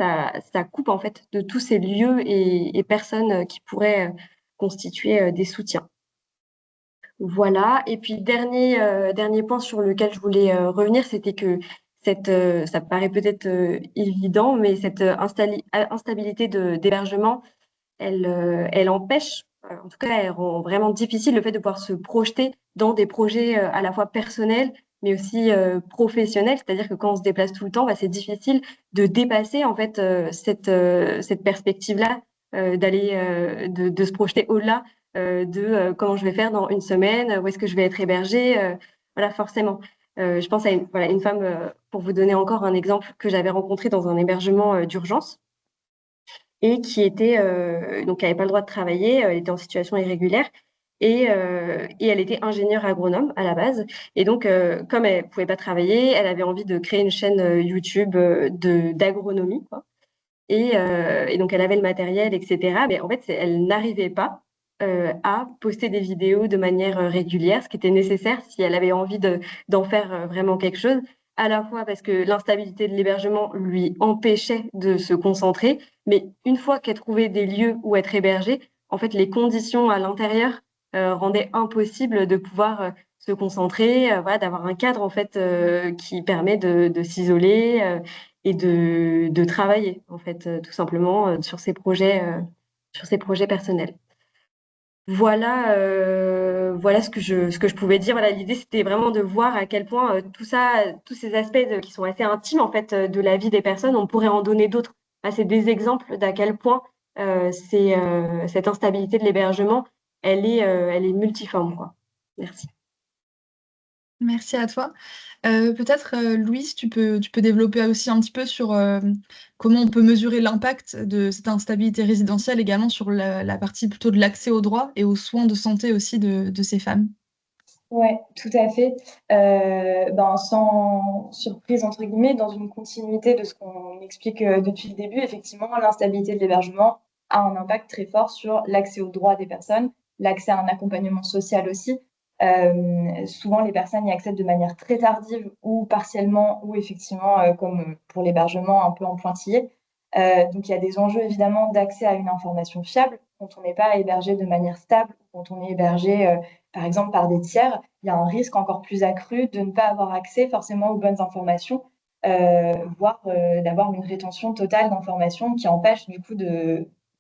Speaker 3: ça coupe en fait de tous ces lieux et personnes qui pourraient constituer des soutiens. Voilà. Et puis dernier point sur lequel je voulais revenir, c'était que ça paraît peut-être évident, mais cette instabilité d'hébergement, elle empêche, en tout cas, elle rend vraiment difficile le fait de pouvoir se projeter dans des projets à la fois personnels, mais aussi professionnels. C'est-à-dire que quand on se déplace tout le temps, c'est difficile de dépasser en fait cette perspective-là, de se projeter au-delà de comment je vais faire dans une semaine, où est-ce que je vais être hébergée. Voilà, forcément. Je pense à une femme, pour vous donner encore un exemple, que j'avais rencontré dans un hébergement d'urgence et qui avait pas le droit de travailler, elle était en situation irrégulière et elle était ingénieure agronome à la base. Et donc, comme elle pouvait pas travailler, elle avait envie de créer une chaîne YouTube d'agronomie, quoi. Et donc, elle avait le matériel, etc. Mais en fait, elle n'arrivait pas à poster des vidéos de manière régulière, ce qui était nécessaire si elle avait envie d'en faire vraiment quelque chose, à la fois parce que l'instabilité de l'hébergement lui empêchait de se concentrer, mais une fois qu'elle trouvait des lieux où être hébergée, en fait, les conditions à l'intérieur rendaient impossible de pouvoir se concentrer, voilà, d'avoir un cadre en fait qui permet de s'isoler et de travailler en fait tout simplement sur ses projets personnels. Voilà ce que je pouvais dire. Voilà, l'idée c'était vraiment de voir à quel point tout ça, tous ces aspects qui sont assez intimes en fait de la vie des personnes, on pourrait en donner d'autres. C'est des exemples d'à quel point cette instabilité de l'hébergement, elle est multiforme, quoi. Merci.
Speaker 2: Merci à toi. Peut-être, Louise, tu peux développer aussi un petit peu sur comment on peut mesurer l'impact de cette instabilité résidentielle également sur la partie plutôt de l'accès aux droits et aux soins de santé aussi de ces femmes.
Speaker 1: Ouais, tout à fait. Sans surprise, entre guillemets, dans une continuité de ce qu'on explique depuis le début, effectivement, l'instabilité de l'hébergement a un impact très fort sur l'accès aux droits des personnes, l'accès à un accompagnement social aussi. Souvent, les personnes y accèdent de manière très tardive ou partiellement, ou effectivement, comme pour l'hébergement, un peu en pointillé. Donc, il y a des enjeux évidemment d'accès à une information fiable quand on n'est pas hébergé de manière stable, quand on est hébergé par exemple par des tiers, il y a un risque encore plus accru de ne pas avoir accès forcément aux bonnes informations, voire d'avoir une rétention totale d'informations qui empêche du coup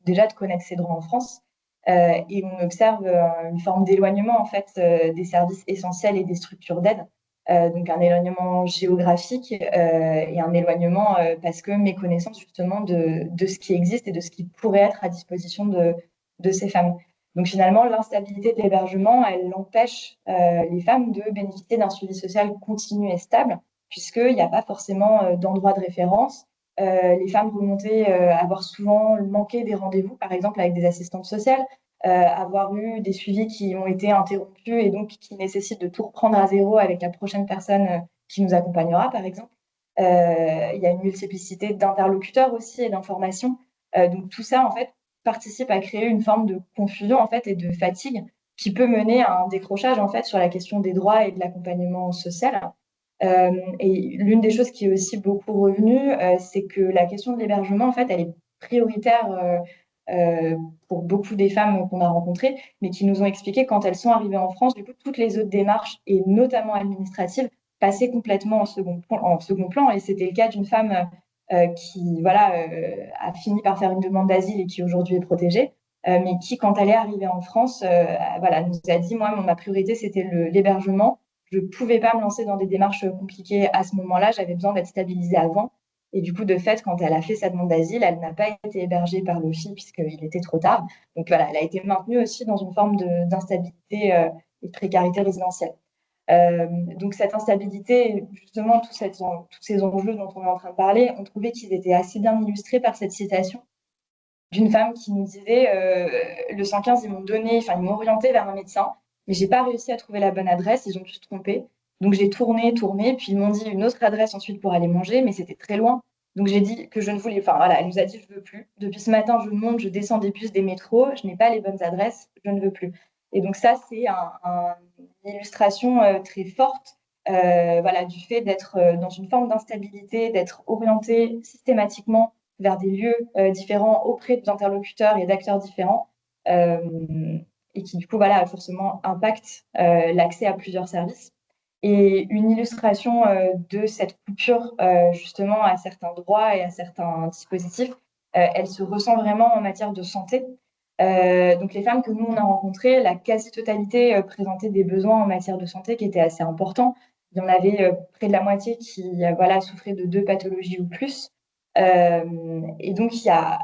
Speaker 1: déjà de connaître ses droits en France. Et on observe une forme d'éloignement en fait des services essentiels et des structures d'aide. Donc un éloignement géographique et un éloignement parce que méconnaissance justement de ce qui existe et de ce qui pourrait être à disposition de ces femmes. Donc finalement, l'instabilité de l'hébergement, elle empêche les femmes de bénéficier d'un suivi social continu et stable, puisqu'il n'y a pas forcément d'endroit de référence. Les femmes remontées avoir souvent manqué des rendez-vous, par exemple avec des assistantes sociales, avoir eu des suivis qui ont été interrompus et donc qui nécessitent de tout reprendre à zéro avec la prochaine personne qui nous accompagnera, par exemple. Il y a une multiplicité d'interlocuteurs aussi et d'informations. Donc tout ça, en fait, participe à créer une forme de confusion en fait et de fatigue qui peut mener à un décrochage en fait sur la question des droits et de l'accompagnement social. Et l'une des choses qui est aussi beaucoup revenue, c'est que la question de l'hébergement, en fait, elle est prioritaire pour beaucoup des femmes qu'on a rencontrées, mais qui nous ont expliqué quand elles sont arrivées en France, du coup, toutes les autres démarches, et notamment administratives, passaient complètement en second plan. Et c'était le cas d'une femme qui voilà, a fini par faire une demande d'asile et qui aujourd'hui est protégée, mais qui, quand elle est arrivée en France, voilà, nous a dit, moi, ma priorité, c'était l'hébergement. Je ne pouvais pas me lancer dans des démarches compliquées à ce moment-là. J'avais besoin d'être stabilisée avant. Et du coup, de fait, quand elle a fait sa demande d'asile, elle n'a pas été hébergée par l'OFII puisqu'il était trop tard. Donc voilà, elle a été maintenue aussi dans une forme d'instabilité et de précarité résidentielle. Donc cette instabilité, justement, tous ces enjeux dont on est en train de parler, on trouvait qu'ils étaient assez bien illustrés par cette citation d'une femme qui nous disait le 115, ils m'ont orienté vers un médecin, mais j'ai pas réussi à trouver la bonne adresse, ils ont dû se tromper. Donc j'ai tourné, puis ils m'ont dit une autre adresse ensuite pour aller manger, mais c'était très loin. Donc j'ai dit que je ne voulais, enfin voilà, elle nous a dit je veux plus. Depuis ce matin, je monte, je descends des bus, des métros, je n'ai pas les bonnes adresses, je ne veux plus. Et donc ça, c'est une illustration très forte, voilà, du fait d'être dans une forme d'instabilité, d'être orienté systématiquement vers des lieux différents auprès d'interlocuteurs et d'acteurs différents euh, et qui, du coup, voilà, forcément impactent l'accès à plusieurs services. Et une illustration de cette coupure, justement, à certains droits et à certains dispositifs, elle se ressent vraiment en matière de santé. Donc, les femmes que nous, on a rencontrées, la quasi-totalité présentaient des besoins en matière de santé qui étaient assez importants. Il y en avait près de la moitié qui voilà, souffraient de 2 pathologies ou plus. Et donc, il y a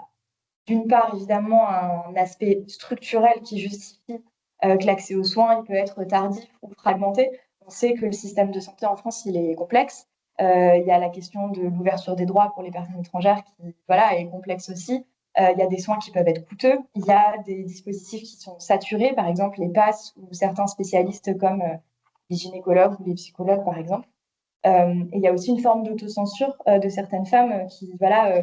Speaker 1: d'une part, évidemment, un aspect structurel qui justifie que l'accès aux soins il peut être tardif ou fragmenté. On sait que le système de santé en France, il est complexe. Il y a la question de l'ouverture des droits pour les personnes étrangères qui voilà, est complexe aussi. Il y a des soins qui peuvent être coûteux. Il y a des dispositifs qui sont saturés, par exemple les PASS ou certains spécialistes comme les gynécologues ou les psychologues, par exemple. Et il y a aussi une forme d'autocensure de certaines femmes qui voilà,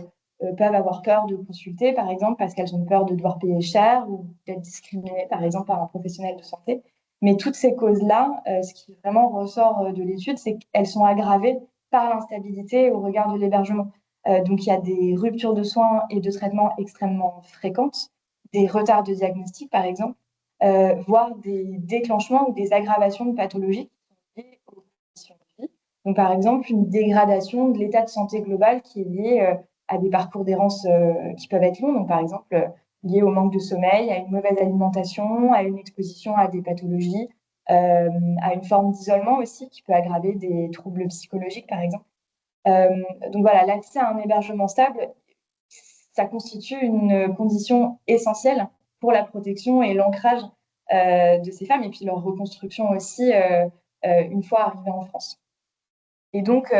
Speaker 1: peuvent avoir peur de consulter, par exemple, parce qu'elles ont peur de devoir payer cher ou d'être discriminées, par exemple, par un professionnel de santé. Mais toutes ces causes-là, ce qui vraiment ressort de l'étude, c'est qu'elles sont aggravées par l'instabilité au regard de l'hébergement. Donc, il y a des ruptures de soins et de traitements extrêmement fréquentes, des retards de diagnostic, par exemple, voire des déclenchements ou des aggravations de pathologies qui sont liées aux conditions de vie. Donc, par exemple, une dégradation de l'état de santé global qui est lié à des parcours d'errance qui peuvent être longs. Donc, par exemple, liés au manque de sommeil, à une mauvaise alimentation, à une exposition à des pathologies, à une forme d'isolement aussi qui peut aggraver des troubles psychologiques, par exemple. Donc voilà, l'accès à un hébergement stable, ça constitue une condition essentielle pour la protection et l'ancrage de ces femmes et puis leur reconstruction aussi une fois arrivées en France. Et donc,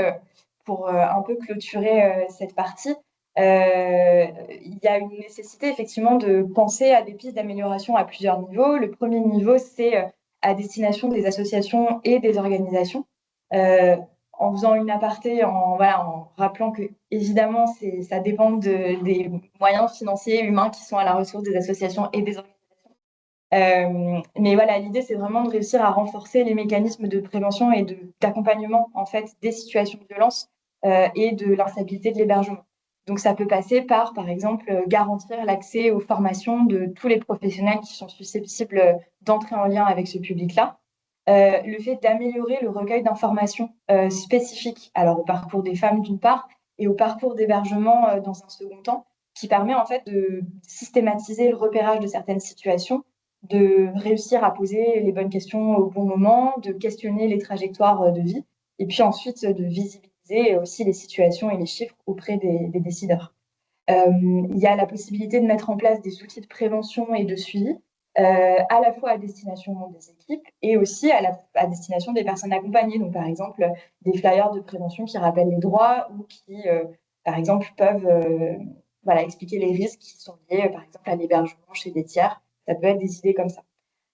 Speaker 1: pour un peu clôturer cette partie, il y a une nécessité effectivement de penser à des pistes d'amélioration à plusieurs niveaux. Le premier niveau, c'est à destination des associations et des organisations. En faisant une aparté, voilà, en rappelant que évidemment, ça dépend des moyens financiers et humains qui sont à la ressource des associations et des organisations. Mais voilà, l'idée, c'est vraiment de réussir à renforcer les mécanismes de prévention et d'accompagnement en fait, des situations de violence et de l'instabilité de l'hébergement. Donc, ça peut passer par exemple, garantir l'accès aux formations de tous les professionnels qui sont susceptibles d'entrer en lien avec ce public-là. Le fait d'améliorer le recueil d'informations spécifiques, alors au parcours des femmes d'une part, et au parcours d'hébergement dans un second temps, qui permet en fait de systématiser le repérage de certaines situations, de réussir à poser les bonnes questions au bon moment, de questionner les trajectoires de vie, et puis ensuite de visibiliser aussi les situations et les chiffres auprès des décideurs. Il y a la possibilité de mettre en place des outils de prévention et de suivi, à la fois à destination des équipes et aussi à destination des personnes accompagnées. Donc, par exemple, des flyers de prévention qui rappellent les droits ou qui, par exemple, peuvent voilà, expliquer les risques qui sont liés, par exemple, à l'hébergement chez des tiers. Ça peut être des idées comme ça.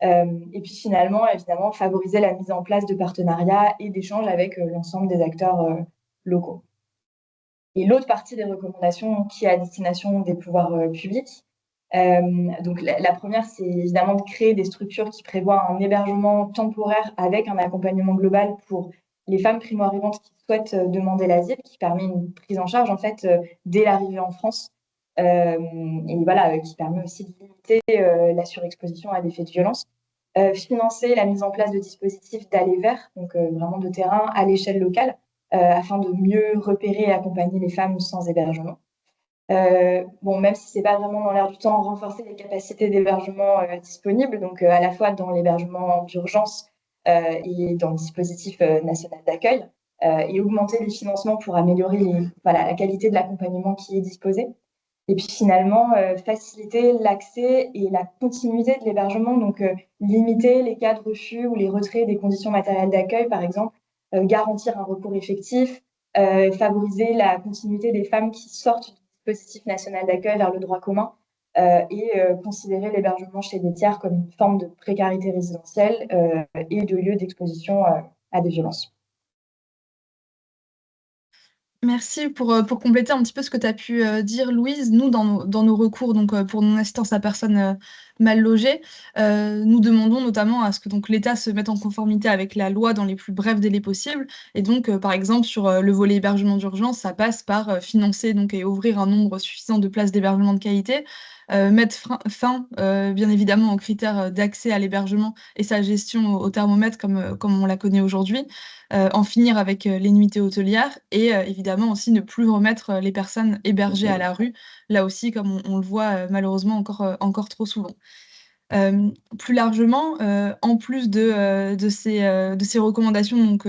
Speaker 1: Et puis finalement, évidemment, favoriser la mise en place de partenariats et d'échanges avec l'ensemble des acteurs locaux. Et l'autre partie des recommandations qui est à destination des pouvoirs publics. Donc la première, c'est évidemment de créer des structures qui prévoient un hébergement temporaire avec un accompagnement global pour les femmes primo-arrivantes qui souhaitent demander l'asile, qui permet une prise en charge en fait dès l'arrivée en France. Et voilà, qui permet aussi de limiter la surexposition à des faits de violence. Financer la mise en place de dispositifs d'aller vers, donc vraiment de terrain à l'échelle locale, afin de mieux repérer et accompagner les femmes sans hébergement. Bon, même si c'est pas vraiment dans l'air du temps, renforcer les capacités d'hébergement disponibles, donc à la fois dans l'hébergement d'urgence et dans le dispositif national d'accueil, et augmenter les financements pour améliorer voilà, la qualité de l'accompagnement qui est disposé. Et puis finalement, faciliter l'accès et la continuité de l'hébergement, donc limiter les cas de refus ou les retraits des conditions matérielles d'accueil, par exemple, garantir un recours effectif, favoriser la continuité des femmes qui sortent du dispositif national d'accueil vers le droit commun et considérer l'hébergement chez des tiers comme une forme de précarité résidentielle et de lieu d'exposition à des violences.
Speaker 2: Merci pour compléter un petit peu ce que tu as pu, dire Louise. Nous, dans nos recours donc, pour non-assistance à personnes, mal logées, nous demandons notamment à ce que donc l'État se mette en conformité avec la loi dans les plus brefs délais possibles et donc, par exemple sur, le volet hébergement d'urgence, ça passe par, financer donc et ouvrir un nombre suffisant de places d'hébergement de qualité, mettre fin, bien évidemment aux critères, d'accès à l'hébergement et sa gestion au thermomètre comme on la connaît aujourd'hui, en finir avec, les nuitées hôtelières et évidemment aussi ne plus remettre, les personnes hébergées à la rue. Là aussi, comme on le voit, malheureusement encore trop souvent. Plus largement, en plus de ces recommandations donc,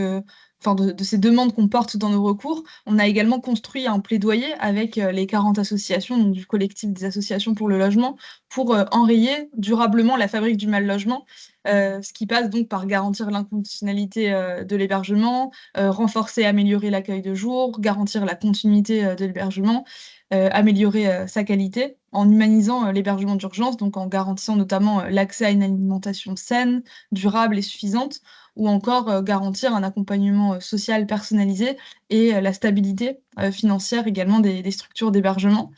Speaker 2: enfin de ces demandes qu'on porte dans nos recours, on a également construit un plaidoyer avec, les 40 associations, donc du collectif des associations pour le logement, pour, enrayer durablement la fabrique du mal-logement. Ce qui passe donc par garantir l'inconditionnalité, de l'hébergement, renforcer et améliorer l'accueil de jour, garantir la continuité, de l'hébergement, améliorer, sa qualité en humanisant, l'hébergement d'urgence, donc en garantissant notamment, l'accès à une alimentation saine, durable et suffisante ou encore, garantir un accompagnement, social personnalisé et la stabilité, financière également des structures d'hébergement.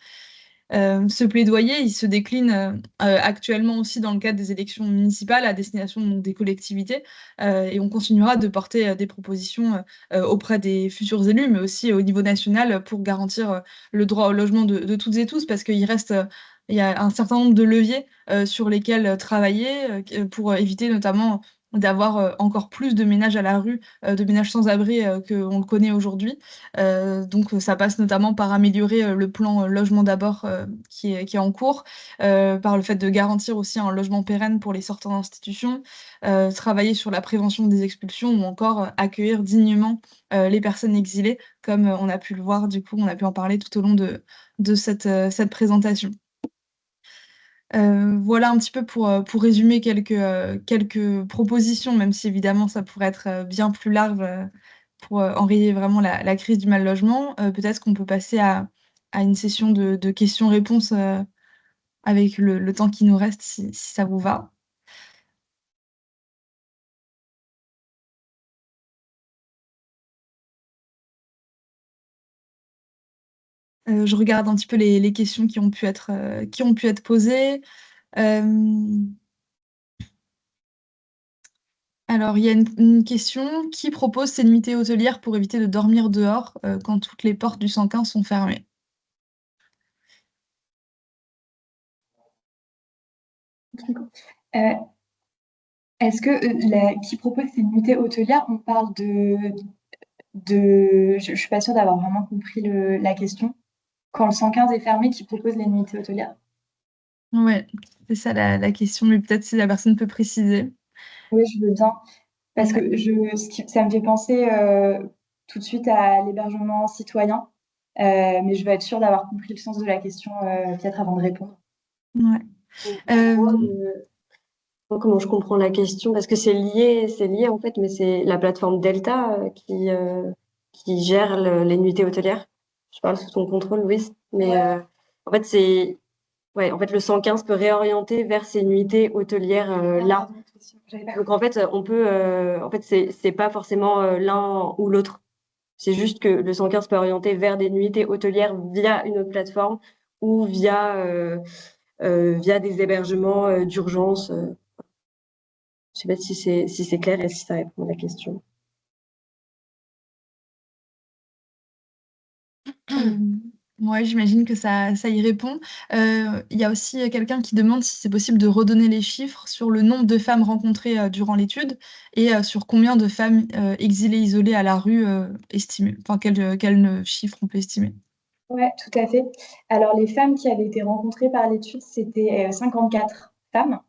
Speaker 2: Ce plaidoyer, il se décline, actuellement aussi dans le cadre des élections municipales à destination donc des collectivités, et on continuera de porter, des propositions, auprès des futurs élus, mais aussi au niveau national, pour garantir, le droit au logement de toutes et tous. Parce qu'il reste, il y a un certain nombre de leviers, sur lesquels, travailler, q pour éviter notamment d'avoir, encore plus de ménages à la rue, de ménages sans abri, qu'on le connaît aujourd'hui. Donc ça passe notamment par améliorer, le plan, logement d'abord, qui est en cours, par le fait de garantir aussi un logement pérenne pour les sortants d'institution, travailler sur la prévention des expulsions ou encore, accueillir dignement, les personnes exilées comme, on a pu le voir du coup, on a pu en parler tout au long de cette présentation. Voilà un petit peu pour résumer quelques propositions, même si évidemment ça pourrait être, bien plus large, pour, enrayer vraiment la crise du mal logement. Peut-être qu'on peut passer à une session de questions-réponses, avec le temps qui nous reste si ça vous va? Je regarde un petit peu les questions qui ont pu être posées. Hem, alors il y a une question: «Qui propose ces nuitées hôtelières pour éviter de dormir dehors, quand toutes les portes du 115 sont fermées?»
Speaker 1: Euh, Est-ce que qui propose ces nuitées hôtelières, on parle je suis pas sûre d'avoir vraiment compris la question. quand le 115 est fermé qui propose les nuitées hôtelières.
Speaker 2: Ouais, c'est ça la question, mais peut-être si la personne peut préciser.
Speaker 1: Oui, je veux bien. Parce
Speaker 2: Ouais.
Speaker 1: que ça me fait penser tout de suite à l'hébergement citoyen, mais je veux être sûre d'avoir compris le sens de la question peut-être avant de répondre.
Speaker 2: Ouais.
Speaker 3: Donc,
Speaker 2: Euh,
Speaker 3: comment je comprends la question? Parce que c'est lié en fait, mais c'est la plateforme Delta qui gère les nuitées hôtelières. Je parle sous ton contrôle, Louise. Mais en fait, en fait, le 115 peut réorienter vers ces nuitées hôtelières là. Donc en fait, en fait, c'est pas forcément l'un ou l'autre. C'est juste que le 115 peut orienter vers des nuitées hôtelières via une autre plateforme ou via des hébergements d'urgence. Je sais pas si c'est clair et si ça répond à la question.
Speaker 2: Ouais, j'imagine que ça y répond. Il y a aussi quelqu'un qui demande si c'est possible de redonner les chiffres sur le nombre de femmes rencontrées durant l'étude et sur combien de femmes exilées isolées à la rue estimées. Enfin, quel chiffre on peut estimer.
Speaker 1: Oui, tout à fait. Alors, les femmes qui avaient été rencontrées par l'étude, c'était 54 femmes.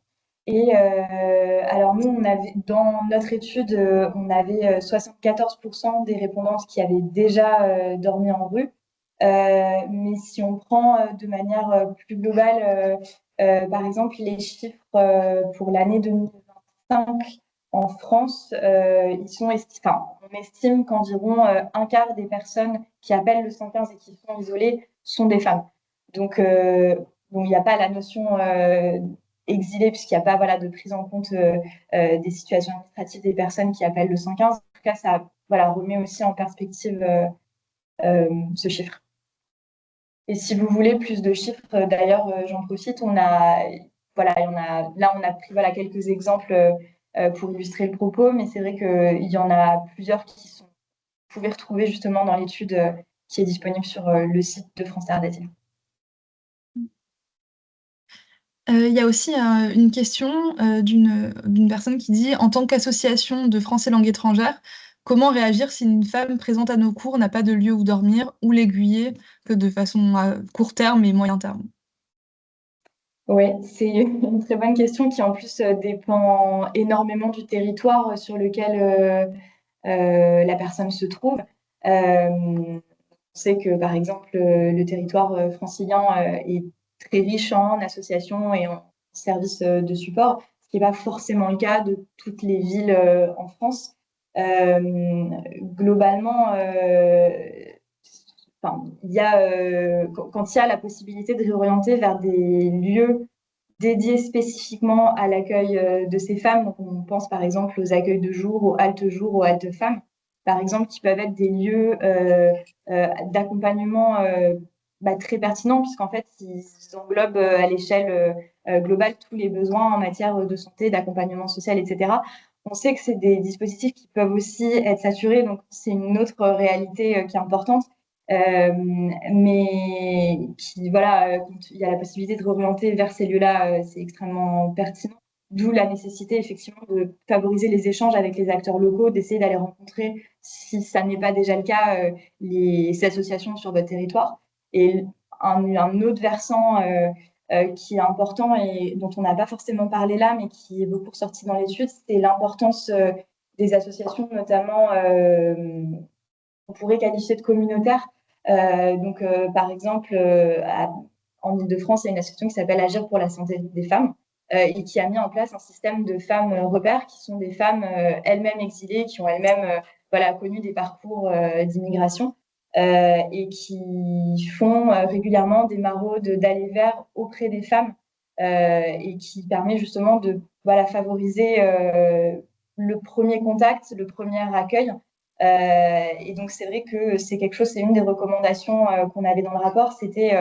Speaker 1: Et alors, nous, on avait, dans notre étude, on avait 74% des répondantes qui avaient déjà dormi en rue. Mais si on prend de manière plus globale, par exemple, les chiffres pour l'année 2025 en France, on estime qu'environ un quart des personnes qui appellent le 115 et qui sont isolées sont des femmes. Donc, bon, il n'y a pas la notion exilée, puisqu'il n'y a pas voilà, de prise en compte des situations administratives des personnes qui appellent le 115. En tout cas, ça voilà, remet aussi en perspective ce chiffre. Et si vous voulez plus de chiffres, d'ailleurs, j'en profite. Voilà, là, on a pris voilà, quelques exemples pour illustrer le propos, mais c'est vrai qu'il y en a plusieurs vous pouvez retrouver justement dans l'étude qui est disponible sur le site de France Terre d'Asile.
Speaker 2: Il y a aussi une question d'une personne qui dit: «En tant qu'association de français langue étrangère, comment réagir si une femme présente à nos cours n'a pas de lieu où dormir ou l'aiguiller que de façon à court terme et moyen terme?»
Speaker 1: Oui, c'est une très bonne question qui en plus dépend énormément du territoire sur lequel la personne se trouve. On sait que par exemple le territoire francilien est très riche en associations et en services de support, ce qui n'est pas forcément le cas de toutes les villes en France. Globalement, quand il y a la possibilité de réorienter vers des lieux dédiés spécifiquement à l'accueil de ces femmes. Donc, on pense par exemple aux accueils de jour, aux haltes femmes, par exemple, qui peuvent être des lieux d'accompagnement très pertinents, puisqu'en fait, ils englobent à l'échelle globale tous les besoins en matière de santé, d'accompagnement social, etc. On sait que c'est des dispositifs qui peuvent aussi être saturés, donc c'est une autre réalité qui est importante. Mais qui, voilà, quand il y a la possibilité de réorienter vers ces lieux-là, c'est extrêmement pertinent. D'où la nécessité, effectivement, de favoriser les échanges avec les acteurs locaux, d'essayer d'aller rencontrer, si ça n'est pas déjà le cas, les associations sur votre territoire. Et un autre versant qui est important et dont on n'a pas forcément parlé là, mais qui est beaucoup ressorti dans l'étude, c'est l'importance des associations, notamment, on pourrait qualifier de communautaires. Par exemple, en Ile-de-France, il y a une association qui s'appelle Agir pour la santé des femmes et qui a mis en place un système de femmes repères qui sont des femmes elles-mêmes exilées, qui ont elles-mêmes voilà, connu des parcours d'immigration et qui font régulièrement des maraudes d'aller vers auprès des femmes et qui permet justement de voilà, favoriser le premier contact, le premier accueil et donc, c'est vrai que c'est quelque chose, c'est une des recommandations qu'on avait dans le rapport, c'était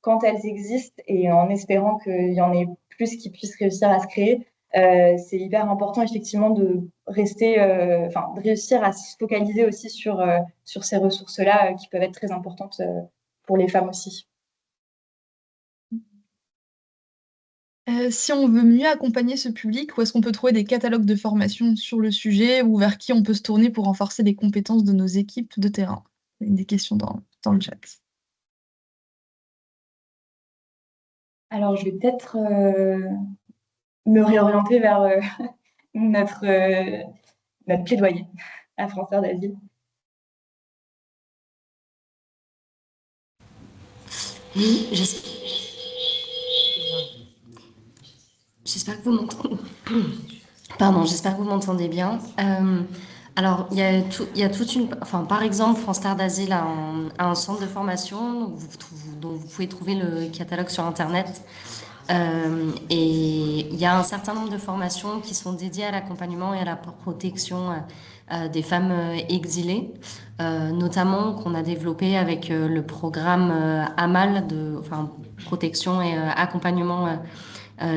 Speaker 1: quand elles existent et en espérant qu'il y en ait plus qui puissent réussir à se créer, c'est hyper important effectivement de rester, de réussir à se focaliser aussi sur ces ressources-là qui peuvent être très importantes pour les femmes aussi.
Speaker 2: Si on veut mieux accompagner ce public, où est-ce qu'on peut trouver des catalogues de formation sur le sujet ou vers qui on peut se tourner pour renforcer les compétences de nos équipes de terrain? Des questions dans le chat.
Speaker 1: Alors, je vais peut-être me réorienter vers notre, notre plaidoyer à France Terre d'Asile.
Speaker 4: Oui, j'espère que vous m'entendez. Pardon, j'espère que vous m'entendez bien. Alors, il y a toute une... Enfin, par exemple, France Terre d'Asile a un centre de formation dont vous pouvez trouver le catalogue sur Internet. Et il y a un certain nombre de formations qui sont dédiées à l'accompagnement et à la protection des femmes exilées, notamment qu'on a développé avec le programme AMAL, enfin, protection et accompagnement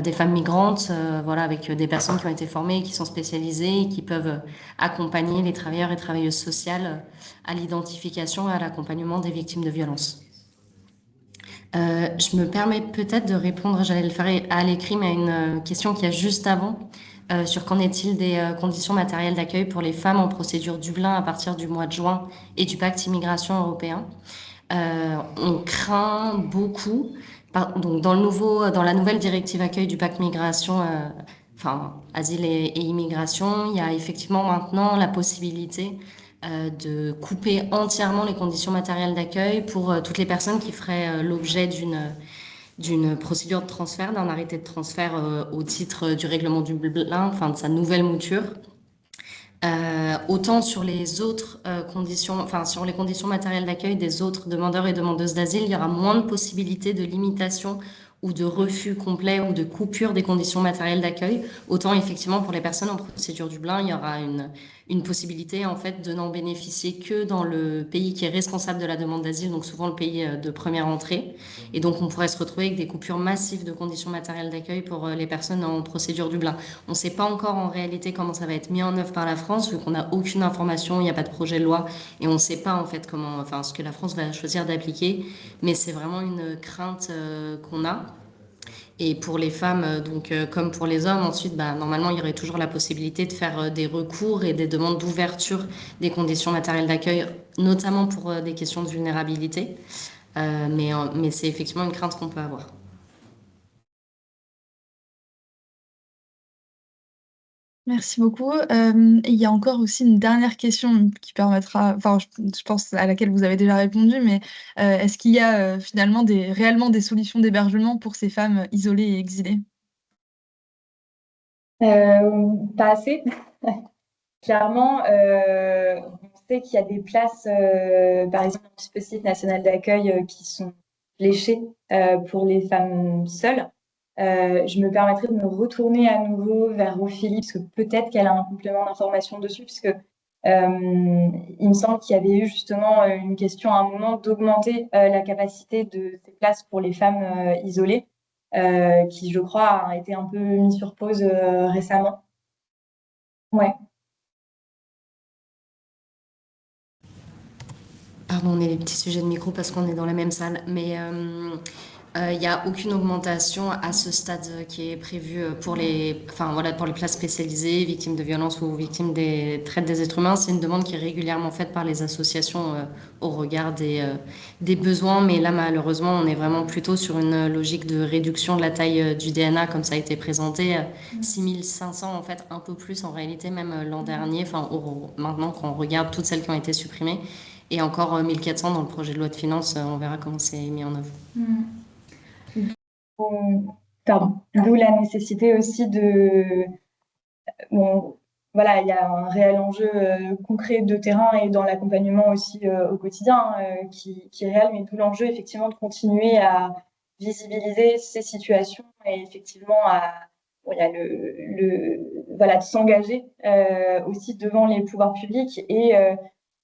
Speaker 4: des femmes migrantes, voilà, avec des personnes qui ont été formées, qui sont spécialisées et qui peuvent accompagner les travailleurs et travailleuses sociales à l'identification et à l'accompagnement des victimes de violences. Je me permets peut-être de répondre, j'allais le faire à l'écrit, mais à une question qu'il y a juste avant, sur qu'en est-il des conditions matérielles d'accueil pour les femmes en procédure Dublin à partir du mois de juin et du pacte immigration européen. On craint beaucoup, donc dans la nouvelle directive accueil du pacte migration, enfin asile et immigration, il y a effectivement maintenant la possibilité de couper entièrement les conditions matérielles d'accueil pour toutes les personnes qui feraient l'objet d'une procédure de transfert, d'un arrêté de transfert au titre du règlement du Dublin, enfin de sa nouvelle mouture. Autant sur les autres conditions, enfin sur les conditions matérielles d'accueil des autres demandeurs et demandeuses d'asile, il y aura moins de possibilités de limitation ou de refus complet ou de coupure des conditions matérielles d'accueil. Autant effectivement pour les personnes en procédure Dublin, il y aura une possibilité en fait de n'en bénéficier que dans le pays qui est responsable de la demande d'asile, donc souvent le pays de première entrée. Et donc on pourrait se retrouver avec des coupures massives de conditions matérielles d'accueil pour les personnes en procédure Dublin. On ne sait pas encore en réalité comment ça va être mis en œuvre par la France, vu qu'on n'a aucune information, il n'y a pas de projet de loi, et on ne sait pas en fait comment, enfin ce que la France va choisir d'appliquer. Mais c'est vraiment une crainte qu'on a. Et pour les femmes, comme pour les hommes, ensuite, bah, normalement, il y aurait toujours la possibilité de faire des recours et des demandes d'ouverture des conditions matérielles d'accueil, notamment pour des questions de vulnérabilité. Mais c'est effectivement une crainte qu'on peut avoir.
Speaker 2: Merci beaucoup. Il y a encore aussi une dernière question qui permettra, enfin, je pense à laquelle vous avez déjà répondu, mais est-ce qu'il y a finalement réellement des solutions d'hébergement pour ces femmes isolées et exilées?
Speaker 1: Pas assez. Clairement, on sait qu'il y a des places, par exemple, au dispositif national d'accueil qui sont fléchées pour les femmes seules. Je me permettrai de me retourner à nouveau vers Ophélie, parce que peut-être qu'elle a un complément d'information dessus, puisque il me semble qu'il y avait eu justement une question à un moment d'augmenter la capacité de ces places pour les femmes isolées, qui, je crois, a été un peu mis sur pause récemment. Ouais.
Speaker 4: Pardon, on est des petits sujets de micro parce qu'on est dans la même salle, mais il n'y a aucune augmentation à ce stade qui est prévue pour enfin, voilà, pour les places spécialisées, victimes de violences ou victimes des traite des êtres humains. C'est une demande qui est régulièrement faite par les associations au regard des besoins, mais là malheureusement on est vraiment plutôt sur une logique de réduction de la taille du DNA comme ça a été présenté. 6500 en fait, un peu plus en réalité même l'an dernier, enfin maintenant quand on regarde toutes celles qui ont été supprimées, et encore 1400 dans le projet de loi de finances, on verra comment c'est mis en œuvre.
Speaker 1: Pardon. D'où la nécessité aussi de. Bon, voilà, il y a un réel enjeu concret de terrain et dans l'accompagnement aussi au quotidien qui est réel, mais d'où l'enjeu effectivement de continuer à visibiliser ces situations et effectivement bon, il y a voilà, de s'engager aussi devant les pouvoirs publics et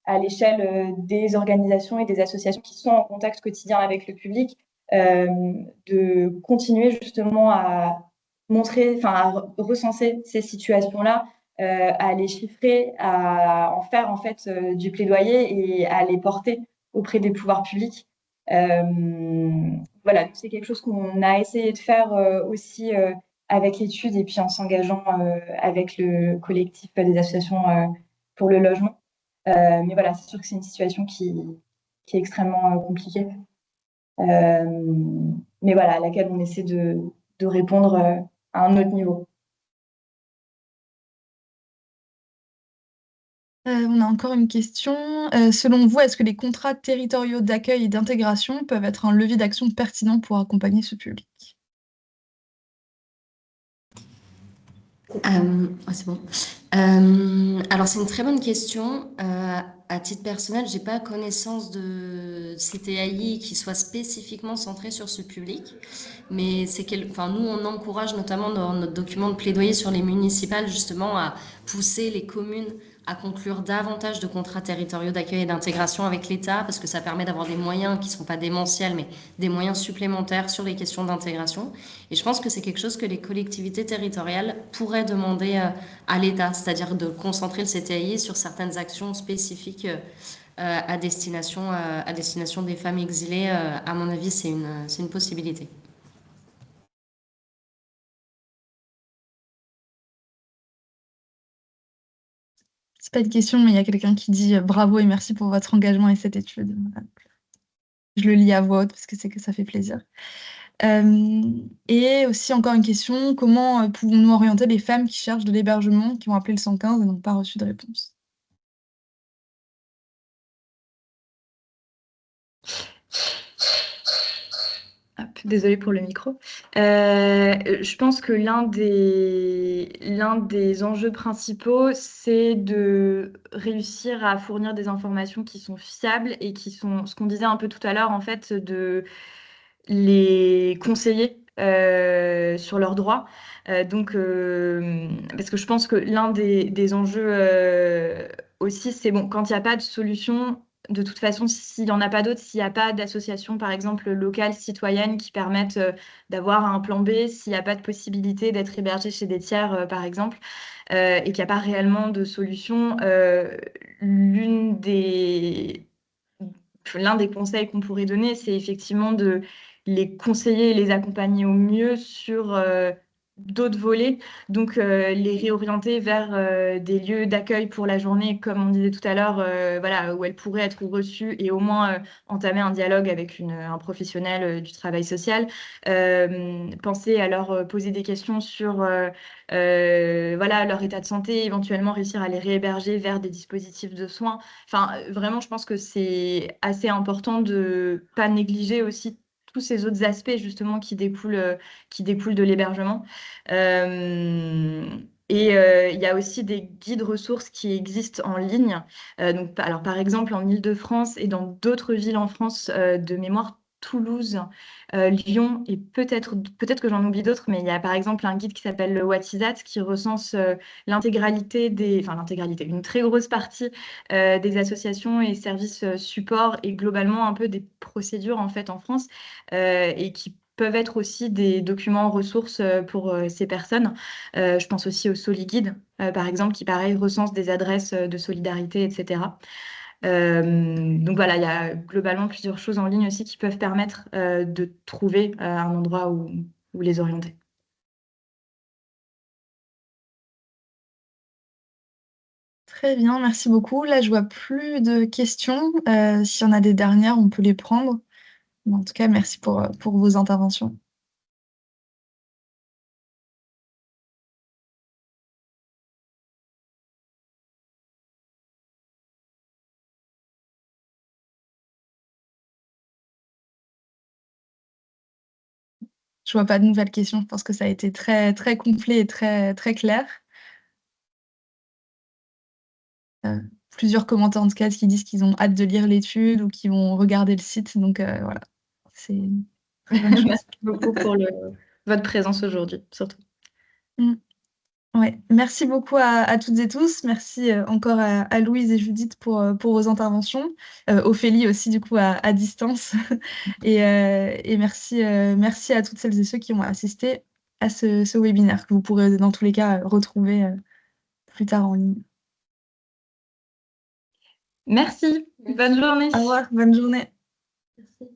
Speaker 1: à l'échelle des organisations et des associations qui sont en contact quotidien avec le public, de continuer justement à montrer, enfin à recenser ces situations-là, à les chiffrer, à en faire en fait du plaidoyer et à les porter auprès des pouvoirs publics. Voilà, c'est quelque chose qu'on a essayé de faire aussi avec l'étude et puis en s'engageant avec le collectif des associations pour le logement. Mais voilà, c'est sûr que c'est une situation qui est extrêmement compliquée. mais voilà, à laquelle on essaie de répondre à un autre niveau.
Speaker 2: On a encore une question. Selon vous, est-ce que les contrats territoriaux d'accueil et d'intégration peuvent être un levier d'action pertinent pour accompagner ce public?
Speaker 4: C'est bon. Alors, c'est une très bonne question. À titre personnel, j'ai pas connaissance de CTAI qui soit spécifiquement centré sur ce public, mais enfin, nous, on encourage notamment dans notre document de plaidoyer sur les municipales justement à pousser les communes à conclure davantage de contrats territoriaux d'accueil et d'intégration avec l'État, parce que ça permet d'avoir des moyens qui ne sont pas démentiels, mais des moyens supplémentaires sur les questions d'intégration. Et je pense que c'est quelque chose que les collectivités territoriales pourraient demander à l'État, c'est-à-dire de concentrer le CTI sur certaines actions spécifiques à destination des femmes exilées. À mon avis, c'est une possibilité.
Speaker 2: C'est pas une question, mais il y a quelqu'un qui dit bravo et merci pour votre engagement et cette étude. Voilà. Je le lis à voix haute parce que c'est que ça fait plaisir. Et aussi encore une question, comment pouvons-nous orienter les femmes qui cherchent de l'hébergement, qui ont appelé le 115 et n'ont pas reçu de réponse?
Speaker 1: Hop, désolée pour le micro. Je pense que l'un des enjeux principaux, c'est de réussir à fournir des informations qui sont fiables et qui sont, ce qu'on disait un peu tout à l'heure, en fait, de les conseiller sur leurs droits. Parce que je pense que l'un des enjeux aussi, c'est bon, quand il n'y a pas de solution, de toute façon, s'il n'y en a pas d'autres, s'il n'y a pas d'association, par exemple, locale, citoyenne, qui permettent d'avoir un plan B, s'il n'y a pas de possibilité d'être hébergé chez des tiers, par exemple, et qu'il n'y a pas réellement de solution, l'un des conseils qu'on pourrait donner, c'est effectivement de les conseiller et les accompagner au mieux sur d'autres volets, donc les réorienter vers des lieux d'accueil pour la journée, comme on disait tout à l'heure, voilà, où elles pourraient être reçues et au moins entamer un dialogue avec un professionnel du travail social. Penser à leur poser des questions sur voilà, leur état de santé, éventuellement réussir à les réhéberger vers des dispositifs de soins. Enfin, vraiment, je pense que c'est assez important de pas négliger aussi tous ces autres aspects justement qui découlent de l'hébergement. Il y a aussi des guides ressources qui existent en ligne. Donc, alors, par exemple, en Île-de-France et dans d'autres villes en France, de mémoire, Toulouse, Lyon et peut-être que j'en oublie d'autres, mais il y a par exemple un guide qui s'appelle le What is That qui recense l'intégralité, une très grosse partie des associations et services support et globalement un peu des procédures en fait en France et qui peuvent être aussi des documents ressources pour ces personnes. Je pense aussi au SoliGuide, par exemple, qui pareil recense des adresses de solidarité, etc. Donc voilà, il y a globalement plusieurs choses en ligne aussi qui peuvent permettre de trouver un endroit où les orienter.
Speaker 2: Très bien, merci beaucoup. Là, je vois plus de questions. S'il y en a des dernières, on peut les prendre. Mais en tout cas, merci pour vos interventions. Je vois pas de nouvelles questions. Je pense que ça a été très, très complet et très, très clair. Plusieurs commentaires en tout cas qui disent qu'ils ont hâte de lire l'étude ou qu'ils vont regarder le site. Donc voilà, c'est une très bonne chose.
Speaker 1: Merci beaucoup pour votre présence aujourd'hui, surtout.
Speaker 2: Mm. Ouais. Merci beaucoup à toutes et tous. Merci encore à Louise et Judith pour vos interventions. Ophélie aussi, du coup, à distance. Et merci à toutes celles et ceux qui ont assisté à ce webinaire que vous pourrez, dans tous les cas, retrouver plus tard en ligne.
Speaker 1: Merci. Bonne journée.
Speaker 2: Au revoir, bonne journée.
Speaker 4: Merci.